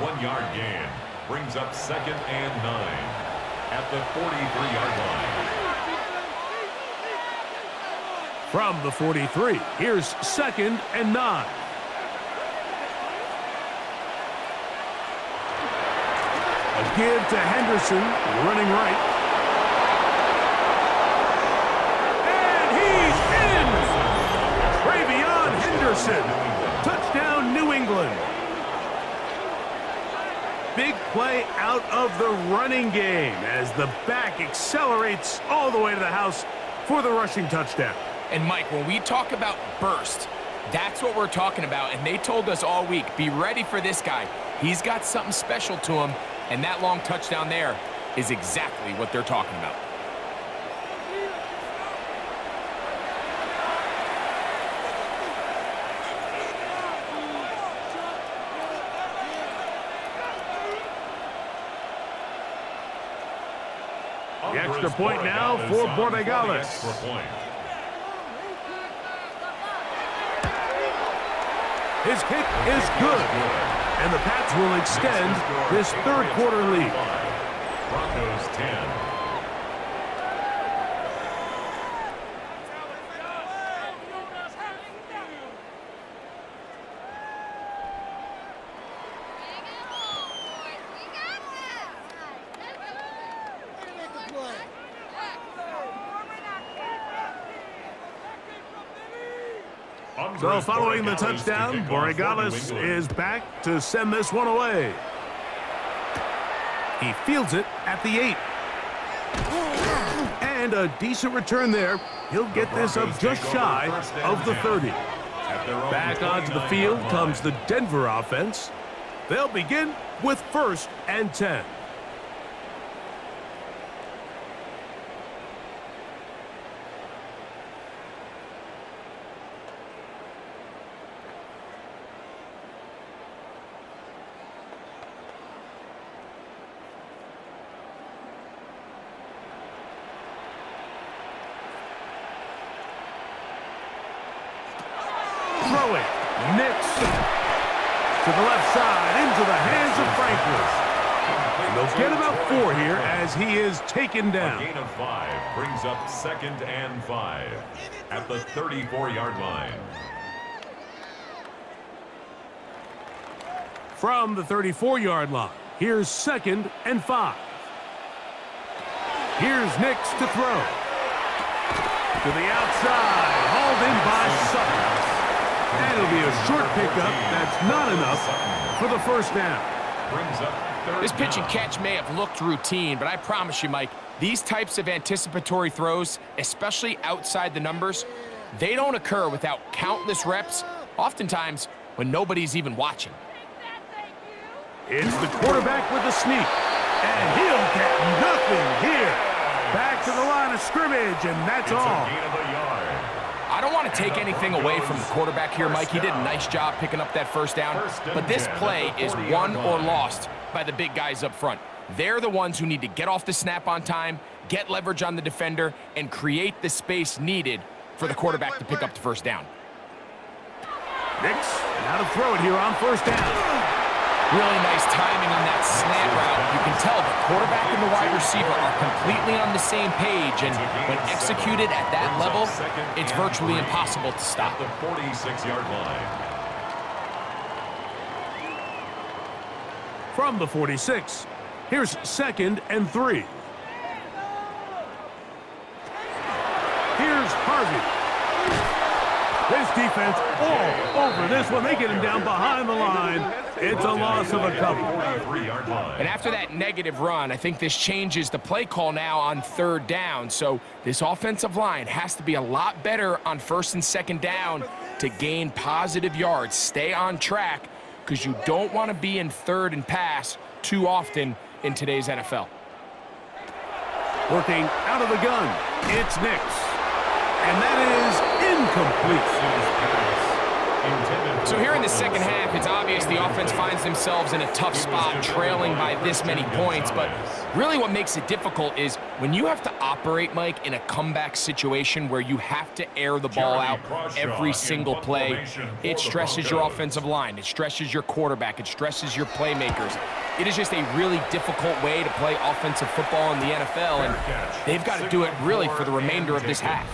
1 yard gain brings up 2nd and 9. at the 43-yard line. From the 43, here's 2nd and 9. A give to Henderson, running right. And he's in! Henderson. Touchdown, New England. Big play out of the running game as the back accelerates all the way to the house for the rushing touchdown. And Mike, when we talk about burst, that's what we're talking about. And they told us all week, be ready for this guy. He's got something special to him, and that long touchdown there is exactly what they're talking about. The extra point now for Borregales. His kick is good, and the Pats will extend this third quarter lead. Broncos 10. So following the touchdown, Borregales is back to send this one away. He fields it at the 8. And a decent return there. He'll get this up just shy of the 30. Back onto the field comes the Denver offense. They'll begin with 1st and 10. Throwing, Nix to the left side, into the hands of Franklin. And they'll get about 4 here as he is taken down. A gain of 5 brings up 2nd and 5 at the 34-yard line. From the 34-yard line, here's 2nd and 5. Here's Nix to throw. To the outside, hauled in by Sutton. And it'll be a short pickup that's not enough for the first down. This pitch and catch may have looked routine, but I promise you, Mike, these types of anticipatory throws, especially outside the numbers, they don't occur without countless reps, oftentimes when nobody's even watching. It's the quarterback with the sneak, and he'll get nothing here. Back to the line of scrimmage, and that's all. I don't want to take anything away from the quarterback here, Mike. He did a nice job picking up that first down, but this play is won or lost by the big guys up front. They're the ones who need to get off the snap on time, get leverage on the defender, and create the space needed for the quarterback to pick up the first down. Nix, now to throw it here on 1st down. Really nice timing on that slant route. You can tell the quarterback and the wide receiver are completely on the same page, and when executed at that level, it's virtually impossible to stop. The 46-yard line. From the 46, here's 2nd and 3. Here's Harvey. This defense all over this one. They get him down behind the line. It's a loss of a couple. And after that negative run, I think this changes the play call now on 3rd down. So this offensive line has to be a lot better on 1st and 2nd down to gain positive yards. Stay on track because you don't want to be in 3rd and pass too often in today's NFL. Working out of the gun, it's Nix. And that is incomplete. Intended So here in the second half, it's obvious the offense finds themselves in a tough spot, trailing by this many points. But really what makes it difficult is when you have to operate, Mike, in a comeback situation where you have to air the ball out every single play, it stresses your offensive line. It stresses your quarterback. It stresses your playmakers. It is just a really difficult way to play offensive football in the NFL, and they've got to do it really for the remainder of this half.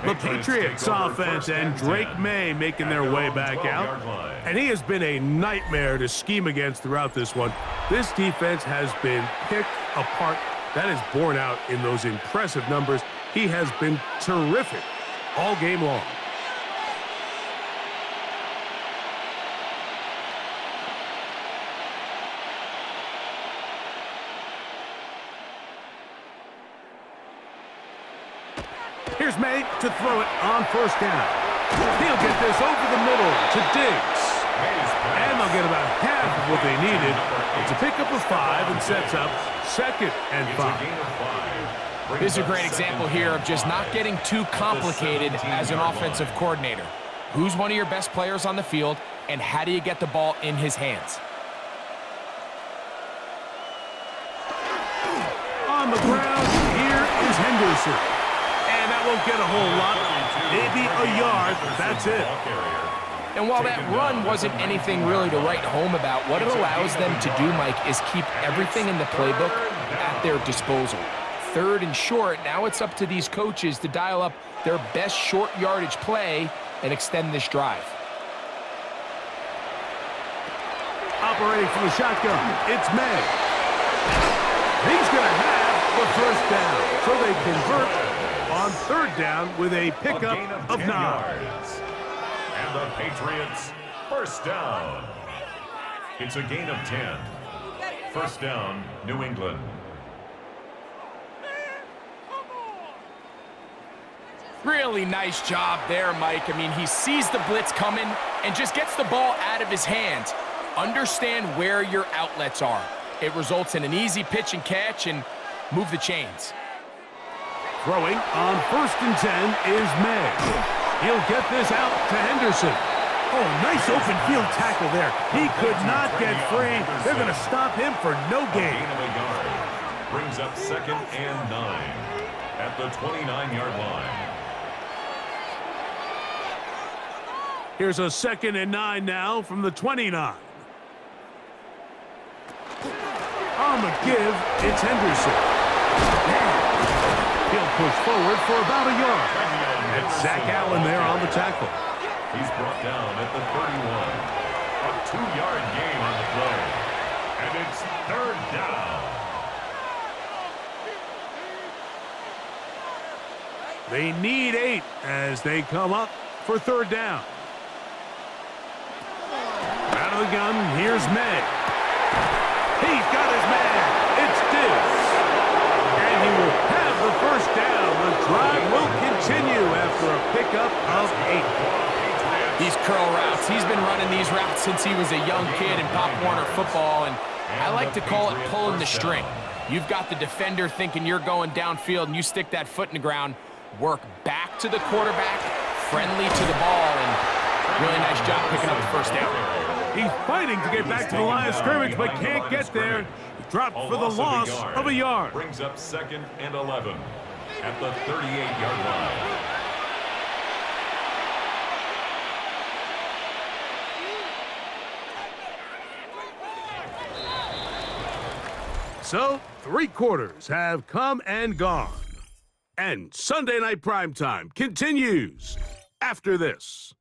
The Patriots offense and Drake May making their way back out. And he has been a nightmare to scheme against throughout this one. This defense has been picked apart. That is borne out in those impressive numbers. He has been terrific all game long. Here's May to throw it on first down. He'll get this over the middle to Diggs. And they'll get about half of what they needed. It's a pickup of 5 and sets up 2nd and 5. This is a great example here of just not getting too complicated as an offensive coordinator. Who's one of your best players on the field, and how do you get the ball in his hands? On the ground, here is Henderson. And that won't get a whole lot. Maybe a yard, that's it. And while that run wasn't anything really to write home about, what it allows them to do, Mike, is keep everything in the playbook at their disposal. 3rd and short, now it's up to these coaches to dial up their best short yardage play and extend this drive. Operating from the shotgun, it's May. He's going to have the first down, so they convert on 3rd down with a pickup of 9. Yards. And the Patriots, first down. It's a gain of 10. First down, New England. Really nice job there, Mike. I mean, he sees the blitz coming and just gets the ball out of his hands. Understand where your outlets are. It results in an easy pitch and catch and move the chains. Throwing on 1st and 10 is May. He'll get this out to Henderson. Oh, nice open field tackle there. He could not get free. They're going to stop him for no gain. Gain of a yard. Brings up 2nd and 9 at the 29-yard line. Here's a 2nd and 9 now from the 29. On the give, it's Henderson. He'll push forward for about a yard. And Zach Allen there on the tackle. He's brought down at the 31. A 2-yard gain on the play. And it's 3rd down. They need 8 as they come up for 3rd down. Out of the gun, here's May. He's got his man. It's Diggs. And he will have the first down. The drive will continue after a pickup of 8. These curl routes, he's been running these routes since he was a young kid in Pop Warner football, and I like to call it pulling the string. You've got the defender thinking you're going downfield, and you stick that foot in the ground, work back to the quarterback, friendly to the ball, and really nice job picking up the first down. He's fighting to get back to the line of scrimmage, but can't get there. He dropped for the loss of a yard. Brings up 2nd and 11 at the 38-yard line. So, 3 quarters have come and gone. And Sunday Night Primetime continues after this.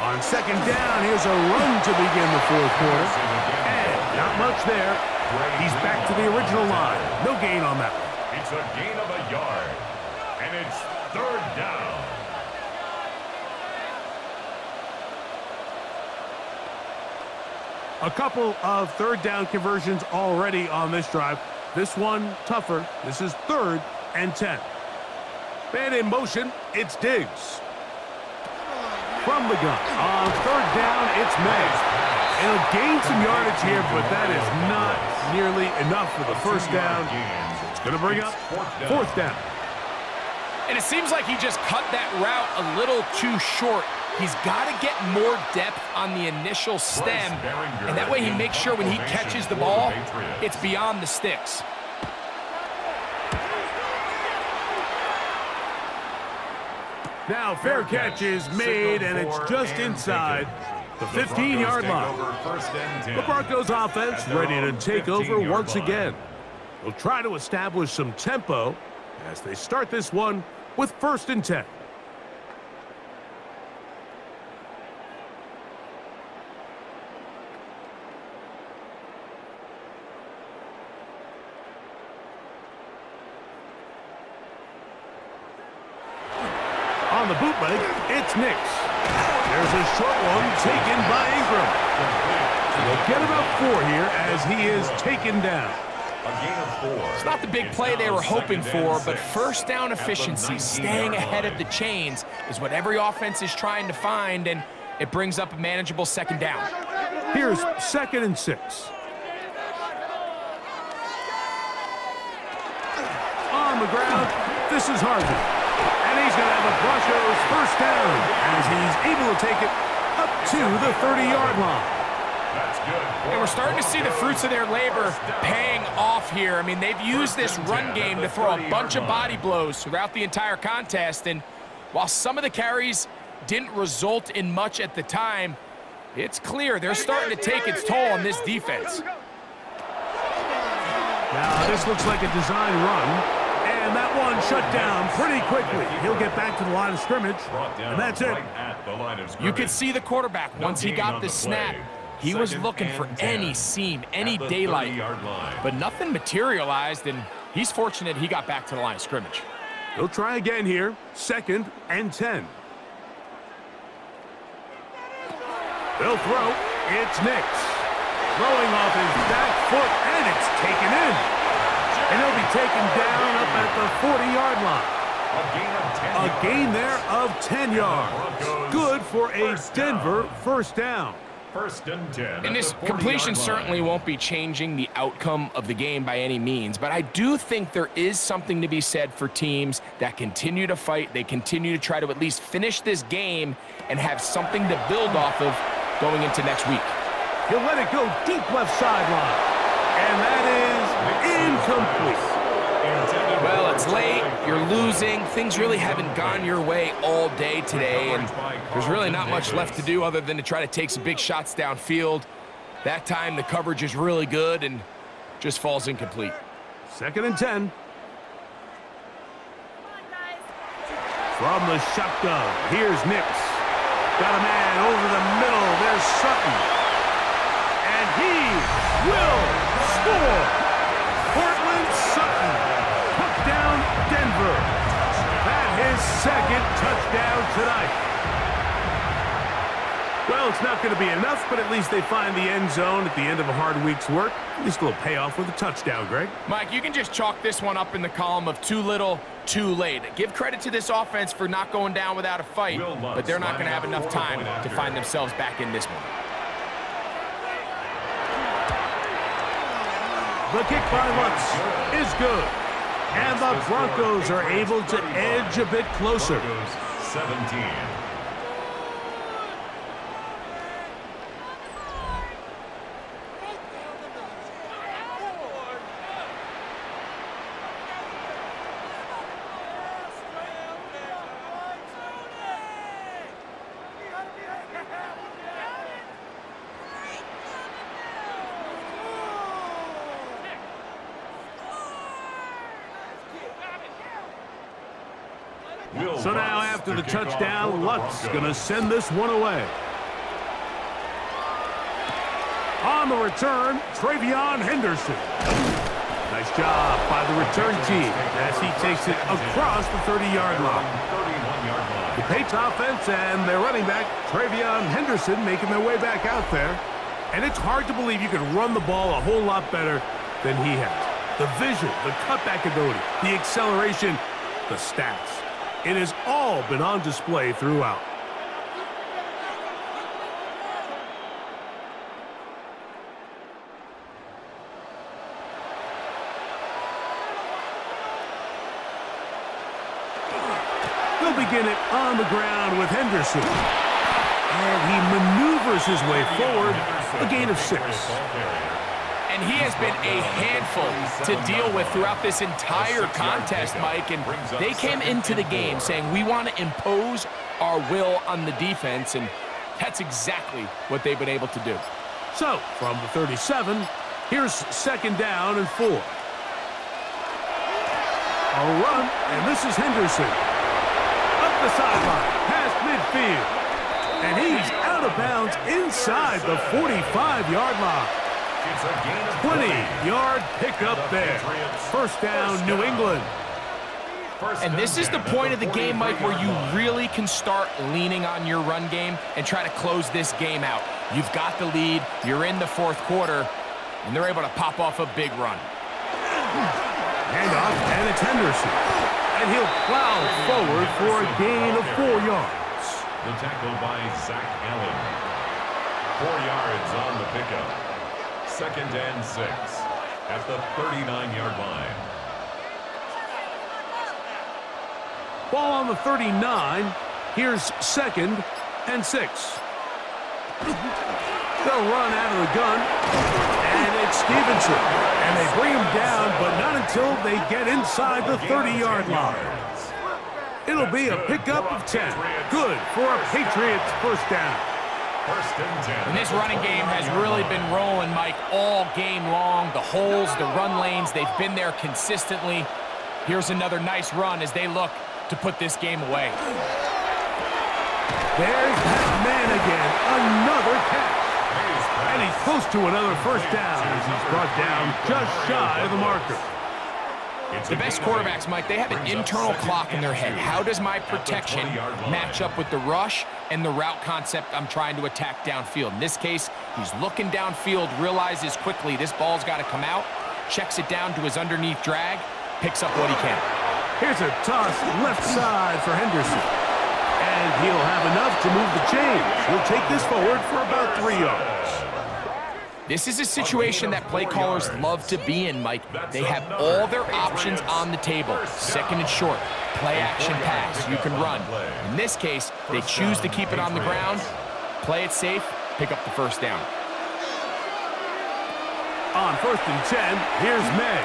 On 2nd down, here's a run to begin the 4th quarter. And not much there. He's back to the original line. No gain on that one. It's a gain of a yard. And it's 3rd down. A couple of 3rd down conversions already on this drive. This one tougher. This is 3rd and 10. Man in motion, it's Diggs. From the gun, on 3rd down, it's May. And he'll gain some yardage here, but that is not nearly enough for the first down. It's going to bring up fourth down. And it seems like he just cut that route a little too short. He's got to get more depth on the initial stem, and that way he makes sure when he catches the ball, it's beyond the sticks. Now, fair catch is made, and it's just inside the 15-yard line. The Broncos offense ready to take over once again. They'll try to establish some tempo as they start this one with 1st and 10. On the bootleg, it's Nix. There's a short one taken by Ingram. They'll get about 4 here as he is taken down. It's not the big play they were hoping for, but first down efficiency, staying ahead of the chains, is what every offense is trying to find, and it brings up a manageable 2nd down. Here's 2nd and 6. On the ground, this is Harvey. And he's going to have a Broncos first down as he's able to take it up to the 30-yard line. That's good. And we're starting to see the fruits of their labor paying off here. I mean, they've used this run game to throw a bunch of body blows throughout the entire contest. And while some of the carries didn't result in much at the time, it's clear they're starting to take its toll on this defense. Now, this looks like a design run. And that one shut down pretty quickly. He'll get back to the line of scrimmage, and that's it. You could see the quarterback, once he got the snap, he was looking for any seam, any daylight, but nothing materialized, and he's fortunate he got back to the line of scrimmage. He'll try again here, 2nd and 10. They'll throw. It's Nix. Throwing off his back foot, and it's taken in. And he'll be taken down up at the 40-yard line. A gain there of 10 yards. Good for a Denver first down. 1st and 10. And this completion certainly won't be changing the outcome of the game by any means, but I do think there is something to be said for teams that continue to fight. They continue to try to at least finish this game and have something to build off of going into next week. He'll let it go deep left sideline. And that is incomplete. Well, it's late, you're losing, things really haven't gone your way all day today, and there's really not much left to do other than to try to take some big shots downfield. That time the coverage is really good and just falls incomplete. 2nd and 10. From the shotgun, here's Nix. Got a man over the middle, there's Sutton. And he will score. Portland Sutton took down Denver. That his 2nd touchdown tonight. Well, it's not going to be enough, but at least they find the end zone at the end of a hard week's work. At least it'll pay off with a touchdown, Greg. Mike, you can just chalk this one up in the column of too little, too late. Give credit to this offense for not going down without a fight, but they're not going to have enough time to find themselves back in this one. The kick by Lutz is good. And the Broncos are able to edge a bit closer. 17. So now after the touchdown, Lutz going to send this one away. On the return, Travion Henderson. Nice job by the return team as he takes it across the 30-yard line. The Patriots offense and their running back, Travion Henderson, making their way back out there. And it's hard to believe you can run the ball a whole lot better than he has. The vision, the cutback ability, the acceleration, the stats. It has all been on display throughout. They'll begin it on the ground with Henderson. And he maneuvers his way forward, a gain of 6. And he has been a handful to deal with throughout this entire contest, Mike. And they came into the game saying, we want to impose our will on the defense. And that's exactly what they've been able to do. So, from the 37, here's 2nd down and 4. A run, and this is Henderson. Up the sideline, past midfield. And he's out of bounds inside the 45-yard line. 20-yard pickup there. 1st down, New England. And this is the point of the game, Mike, where you really can start leaning on your run game and try to close this game out. You've got the lead, you're in the 4th quarter, and they're able to pop off a big run. Handoff, and it's Henderson. And he'll plow forward for a gain of 4 yards. The tackle by Zach Allen. 4 yards on the pickup. 2nd and 6 at the 39-yard line. Ball on the 39. Here's 2nd and 6. They'll run out of the gun. And it's Stevenson. And they bring him down, but not until they get inside the 30-yard line. It'll be a pickup of 10. Good for a Patriots 1st down. 1st and 10. And this running game has really been rolling, Mike, all game long. The holes, the run lanes, they've been there consistently. Here's another nice run as they look to put this game away. There's that man again. Another catch. And he's close to another 1st down as he's brought down just shy of the marker. The best quarterbacks, Mike, they have an internal clock in their head. How does my protection match up with the rush and the route concept I'm trying to attack downfield? In this case, he's looking downfield, realizes quickly this ball's got to come out, checks it down to his underneath drag, picks up what he can. Here's a toss left side for Henderson. And he'll have enough to move the chains. He'll take this forward for about 3 yards. This is a situation that play callers love to be in, Mike. They have all their options on the table. 2nd and short, play action pass, you can run. In this case, they choose to keep it on the ground, play it safe, pick up the 1st down. On 1st and 10, here's May.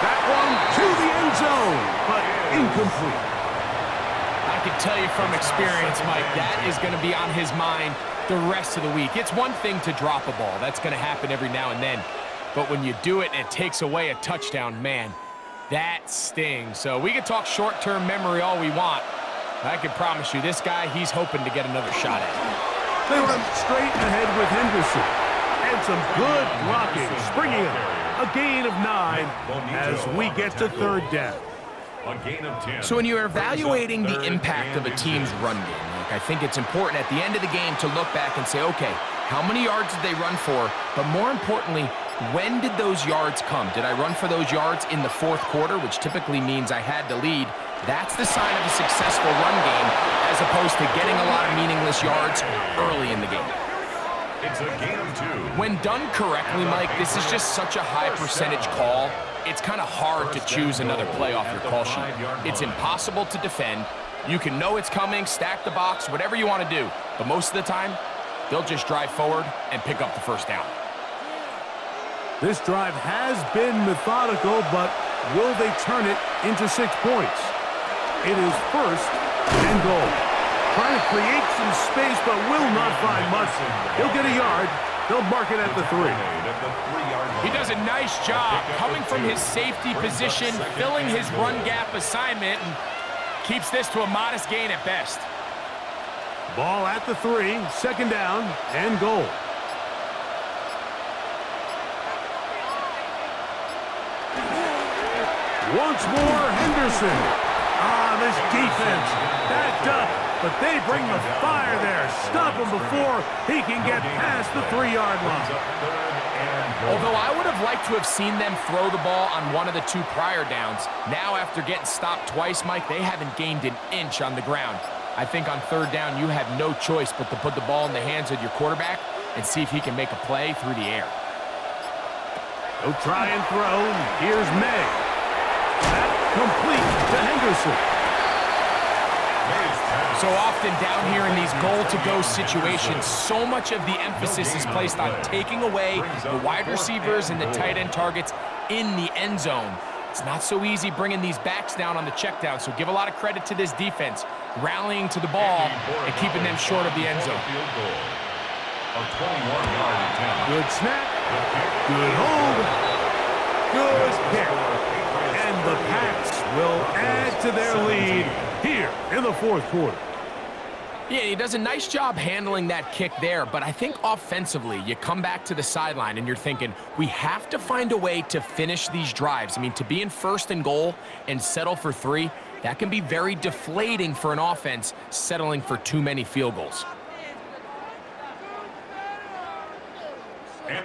That one to the end zone, but incomplete. I can tell you from experience, Mike, that is going to be on his mind the rest of the week. It's one thing to drop a ball. That's going to happen every now and then. But when you do it and it takes away a touchdown, man, that stings. So we can talk short-term memory all we want. I can promise you, this guy, he's hoping to get another shot at it. They run straight ahead with Henderson. And some good blocking, springing him. A gain of 9 as we get to 3rd down. A gain of 10. So when you're evaluating the impact of a team's run game, I think it's important at the end of the game to look back and say, okay, how many yards did they run for? But more importantly, when did those yards come? Did I run for those yards in the 4th quarter, which typically means I had the lead? That's the sign of a successful run game, as opposed to getting a lot of meaningless yards early in the game. It's a gain of 2. When done correctly, Mike, this is just such a high percentage call. It's kind of hard to choose another play off your call sheet. It's impossible to defend. You can know it's coming, stack the box, whatever you want to do. But most of the time, they'll just drive forward and pick up the 1st down. This drive has been methodical, but will they turn it into 6 points? It is 1st and goal. Trying to create some space, but will not find much. He'll get a yard. They'll mark it at the 3. He does a nice job coming from his safety position, filling his run gap assignment, and keeps this to a modest gain at best. Ball at the 3, 2nd down and goal. Once more, Henderson. This defense backed up, but they bring the fire there. Stop him before he can get past the 3-yard line. Although I would have liked to have seen them throw the ball on one of the 2 prior downs, now after getting stopped twice, Mike, they haven't gained an inch on the ground. I think on 3rd down, you have no choice but to put the ball in the hands of your quarterback and see if he can make a play through the air. They'll try and throw. Here's May. That complete to Henderson. So often down here in these goal-to-go situations, so much of the emphasis is placed on taking away the wide receivers and the tight end targets in the end zone. It's not so easy bringing these backs down on the check down, so give a lot of credit to this defense, rallying to the ball and keeping them short of the end zone. A 21-yard attempt. Good snap. Good hold. Good kick. And the Pats will add to their lead here in the fourth quarter. Yeah, he does a nice job handling that kick there, but I think offensively, you come back to the sideline and you're thinking, we have to find a way to finish these drives. I mean, to be in first and goal and settle for 3, that can be very deflating for an offense settling for too many field goals.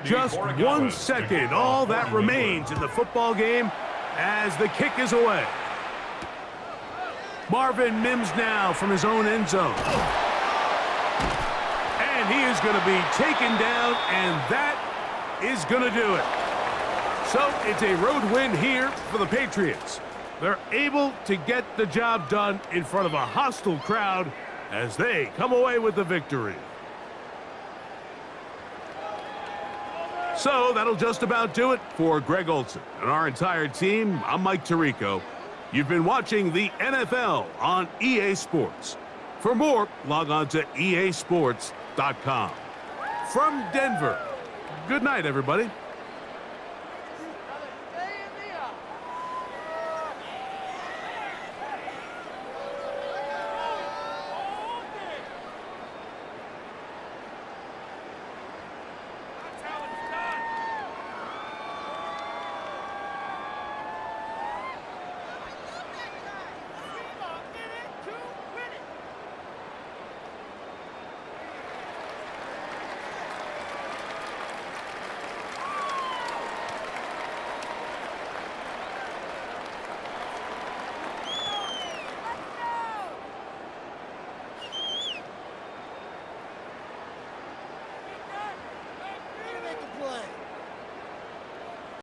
Just 1 second, all that remains in the football game as the kick is away. Marvin Mims now from his own end zone. And he is going to be taken down, and that is going to do it. So it's a road win here for the Patriots. They're able to get the job done in front of a hostile crowd as they come away with the victory. So that'll just about do it for Greg Olson and our entire team. I'm Mike Tirico. You've been watching the NFL on EA Sports. For more, log on to easports.com. From Denver, good night, everybody.